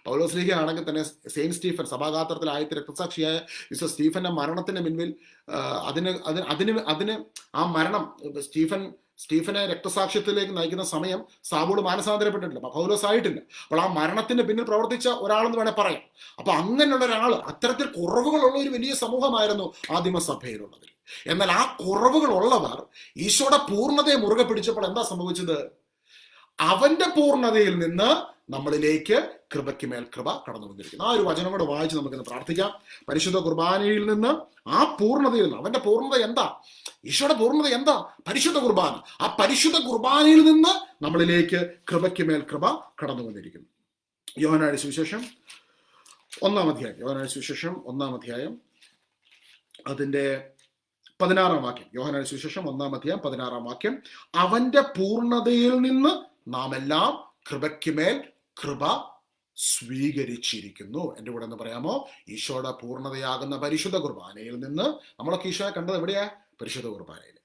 പൗലോസ് ആണെങ്കിൽ തന്നെ സെയിന്റ് സ്റ്റീഫൻ, സഭാഗാത്രത്തിൽ ആദ്യത്തെ രക്തസാക്ഷിയായ വിശുദ്ധ സ്റ്റീഫന്റെ മരണത്തിന് മുൻപിൽ അതിന് ആ മരണം സ്റ്റീഫനെ രക്തസാക്ഷ്യത്തിലേക്ക് നയിക്കുന്ന സമയം സാവൂൾ മാനസാന്തരപ്പെട്ടിട്ടില്ല, പൗലോസ് ആയിട്ടില്ല. അപ്പോൾ ആ മരണത്തിന് പിന്നിൽ പ്രവർത്തിച്ച ഒരാളെന്ന് വേണേൽ പറയാം. അപ്പൊ അങ്ങനെയുള്ള ഒരാൾ, അത്തരത്തിൽ കുറവുകളുള്ള ഒരു വലിയ സമൂഹമായിരുന്നു ആദിമസഭയിലുള്ളത്. എന്നാൽ ആ കുറവുകളുള്ളവർ ഈശോയുടെ പൂർണ്ണതയെ മുറുകെ പിടിച്ചപ്പോൾ എന്താ സംഭവിച്ചത്? അവന്റെ പൂർണ്ണതയിൽ നിന്ന് നമ്മളിലേക്ക് കൃപയ്ക്ക് മേൽ കൃപ കടന്നു വന്നിരിക്കുന്നു. ആ ഒരു വചനം കൂടെ വായിച്ച് നമുക്കിന്ന് പ്രാർത്ഥിക്കാം. പരിശുദ്ധ കുർബാനയിൽ നിന്ന്, ആ പൂർണ്ണതയിൽ നിന്ന്, അവന്റെ പൂർണ്ണത എന്താ? ഈശോയുടെ പൂർണ്ണത എന്താ? പരിശുദ്ധ കുർബാന. ആ പരിശുദ്ധ കുർബാനയിൽ നിന്ന് നമ്മളിലേക്ക് കൃപയ്ക്ക് മേൽ കൃപ കടന്നു വന്നിരിക്കുന്നു. യോഹന്നാന്റെ സുവിശേഷം 1-ാം അധ്യായം, യോഹന്നാന്റെ സുവിശേഷം 1-ാം അധ്യായം അതിന്റെ 16-ാം വാക്യം. യോഹന്നാന്റെ സുവിശേഷം 1-ാം അധ്യായം 16-ാം വാക്യം. അവന്റെ പൂർണ്ണതയിൽ നിന്ന് നാം എല്ലാം കൃപയ്ക്ക് മേൽ കൃപ സ്വീകരിച്ചിരിക്കുന്നു. എൻ്റെ കൂടെ എന്ന് പറയാമോ? ഈശോയുടെ പൂർണ്ണതയാകുന്ന പരിശുദ്ധ കുർബാനയിൽ നിന്ന്. നമ്മളൊക്കെ ഈശോയെ കണ്ടത് എവിടെയാ? പരിശുദ്ധ കുർബാനയിൽ.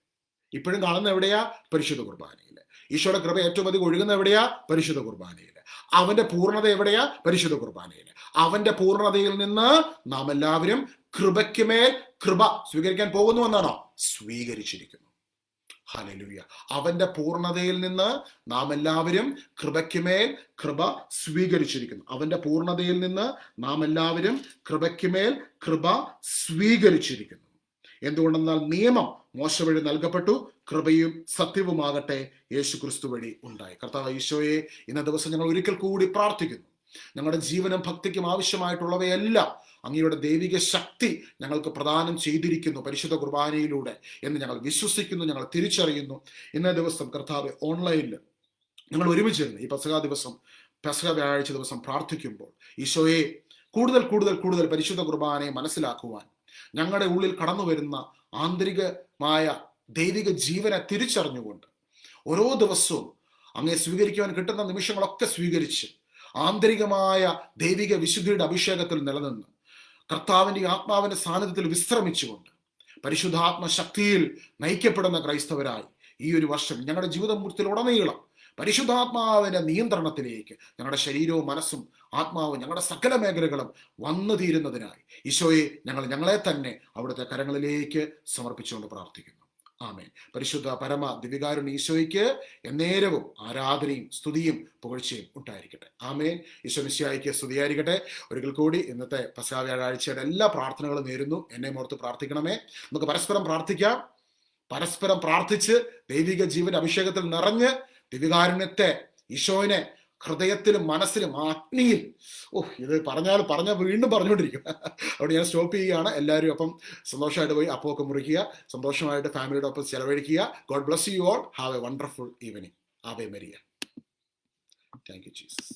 ഇപ്പോഴും കാണുന്ന എവിടെയാ? പരിശുദ്ധ കുർബാനയിൽ. ഈശോയുടെ കൃപ ഏറ്റവും അധികം ഒഴുകുന്ന എവിടെയാ? പരിശുദ്ധ കുർബാനയിൽ. അവന്റെ പൂർണ്ണത എവിടെയാ? പരിശുദ്ധ കുർബാനയിൽ. അവന്റെ പൂർണ്ണതയിൽ നിന്ന് നാം എല്ലാവരും കൃപയ്ക്ക് മേൽ കൃപ സ്വീകരിക്കാൻ പോകുന്നു എന്നാണോ? സ്വീകരിച്ചിരിക്കുന്നു. ഹല്ലേലൂയ. അവന്റെ പൂർണ്ണതയിൽ നിന്ന് നാം എല്ലാവരും കൃപയ്ക്ക് മേൽ കൃപ സ്വീകരിച്ചിരിക്കുന്നു. അവന്റെ പൂർണ്ണതയിൽ നിന്ന് നാം എല്ലാവരും കൃപയ്ക്ക് മേൽ കൃപ സ്വീകരിച്ചിരിക്കുന്നു. എന്തുകൊണ്ടെന്നാൽ നിയമം മോശ വഴി നൽകപ്പെട്ടു, കൃപയും സത്യവുമാകട്ടെ യേശു ക്രിസ്തു വഴി ഉണ്ടായി. കർത്താവ് ഈശോയെ, ഇന്ന ദിവസം ഞങ്ങൾ ഒരിക്കൽ കൂടി പ്രാർത്ഥിക്കുന്നു. ഞങ്ങളുടെ ജീവനും ഭക്തിക്കും ആവശ്യമായിട്ടുള്ളവയെല്ലാം അങ്ങയുടെ ദൈവിക ശക്തി ഞങ്ങൾക്ക് പ്രദാനം ചെയ്തിരിക്കുന്നു പരിശുദ്ധ കുർബാനയിലൂടെ എന്ന് ഞങ്ങൾ വിശ്വസിക്കുന്നു, ഞങ്ങൾ തിരിച്ചറിയുന്നു. ഇന്നേ ദിവസം കർത്താവ് ഓൺലൈനിൽ ഞങ്ങൾ ഒരുമിച്ചിരുന്നു ഈ പെസഹ വ്യാഴാഴ്ച ദിവസം പ്രാർത്ഥിക്കുമ്പോൾ ഈശോയെ, കൂടുതൽ കൂടുതൽ കൂടുതൽ പരിശുദ്ധ കുർബാനയെ മനസ്സിലാക്കുവാൻ, ഞങ്ങളുടെ ഉള്ളിൽ കടന്നു വരുന്ന ആന്തരികമായ ദൈവിക ജീവനെ തിരിച്ചറിഞ്ഞുകൊണ്ട് ഓരോ ദിവസവും അങ്ങയെ സ്വീകരിക്കുവാൻ കിട്ടുന്ന നിമിഷങ്ങളൊക്കെ സ്വീകരിച്ച് ആന്തരികമായ ദൈവിക വിശുദ്ധിയുടെ അഭിഷേകത്തിൽ നിലനിന്ന് കർത്താവിന്റെ ആത്മാവിന്റെ സാന്നിധ്യത്തിൽ വിശ്രമിച്ചുകൊണ്ട് പരിശുദ്ധാത്മ ശക്തിയിൽ നയിക്കപ്പെടുന്ന ക്രൈസ്തവരായി ഈ ഒരു വർഷം ഞങ്ങളുടെ ജീവിതമുത്തിലുടനീളം പരിശുദ്ധാത്മാവിന്റെ നിയന്ത്രണത്തിലേക്ക് ഞങ്ങളുടെ ശരീരവും മനസ്സും ആത്മാവും ഞങ്ങളുടെ സകല മേഖലകളും വന്നു തീരുന്നതിനായി ഈശോയെ ഞങ്ങളെ തന്നെ അവിടുത്തെ കരങ്ങളിലേക്ക് സമർപ്പിച്ചുകൊണ്ട് പ്രാർത്ഥിക്കുന്നു. ആമേൻ. പരിശുദ്ധ പരമ ദിവ്യകാരുണ്യ ഈശോയ്ക്ക് എന്നേരവും ആരാധനയും സ്തുതിയും പുകഴ്ചയും ഉണ്ടായിരിക്കട്ടെ. ആമേൻ. ഈശോ മിശിഹായ്ക്ക് സ്തുതിയായിരിക്കട്ടെ. ഒരിക്കൽ കൂടി ഇന്നത്തെ പെസഹ വ്യാഴാഴ്ചയുടെ എല്ലാ പ്രാർത്ഥനകളും നേരുന്നു. എന്നെ ഓർത്ത് പ്രാർത്ഥിക്കണമേ. നമുക്ക് പരസ്പരം പ്രാർത്ഥിക്കാം. പരസ്പരം പ്രാർത്ഥിച്ച് ദൈവിക ജീവന്റെ അഭിഷേകത്തിൽ നിറഞ്ഞ് ദിവ്യകാരുണ്യത്തെ, ഈശോനെ ഹൃദയത്തിലും മനസ്സിലും അഗ്നിയിൽ, ഇത് പറഞ്ഞ വീണ്ടും പറഞ്ഞുകൊണ്ടിരിക്കും. അവിടെ ഞാൻ സ്റ്റോപ്പ് ചെയ്യുകയാണ്. എല്ലാവരും അപ്പം സന്തോഷമായിട്ട് പോയി അപ്പമൊക്കെ മുറിക്കുക, സന്തോഷമായിട്ട് ഫാമിലിയുടെ ഒപ്പം ചെലവഴിക്കുക. God bless you all. Have a wonderful evening. ആവേ മരിയ. Thank you Jesus.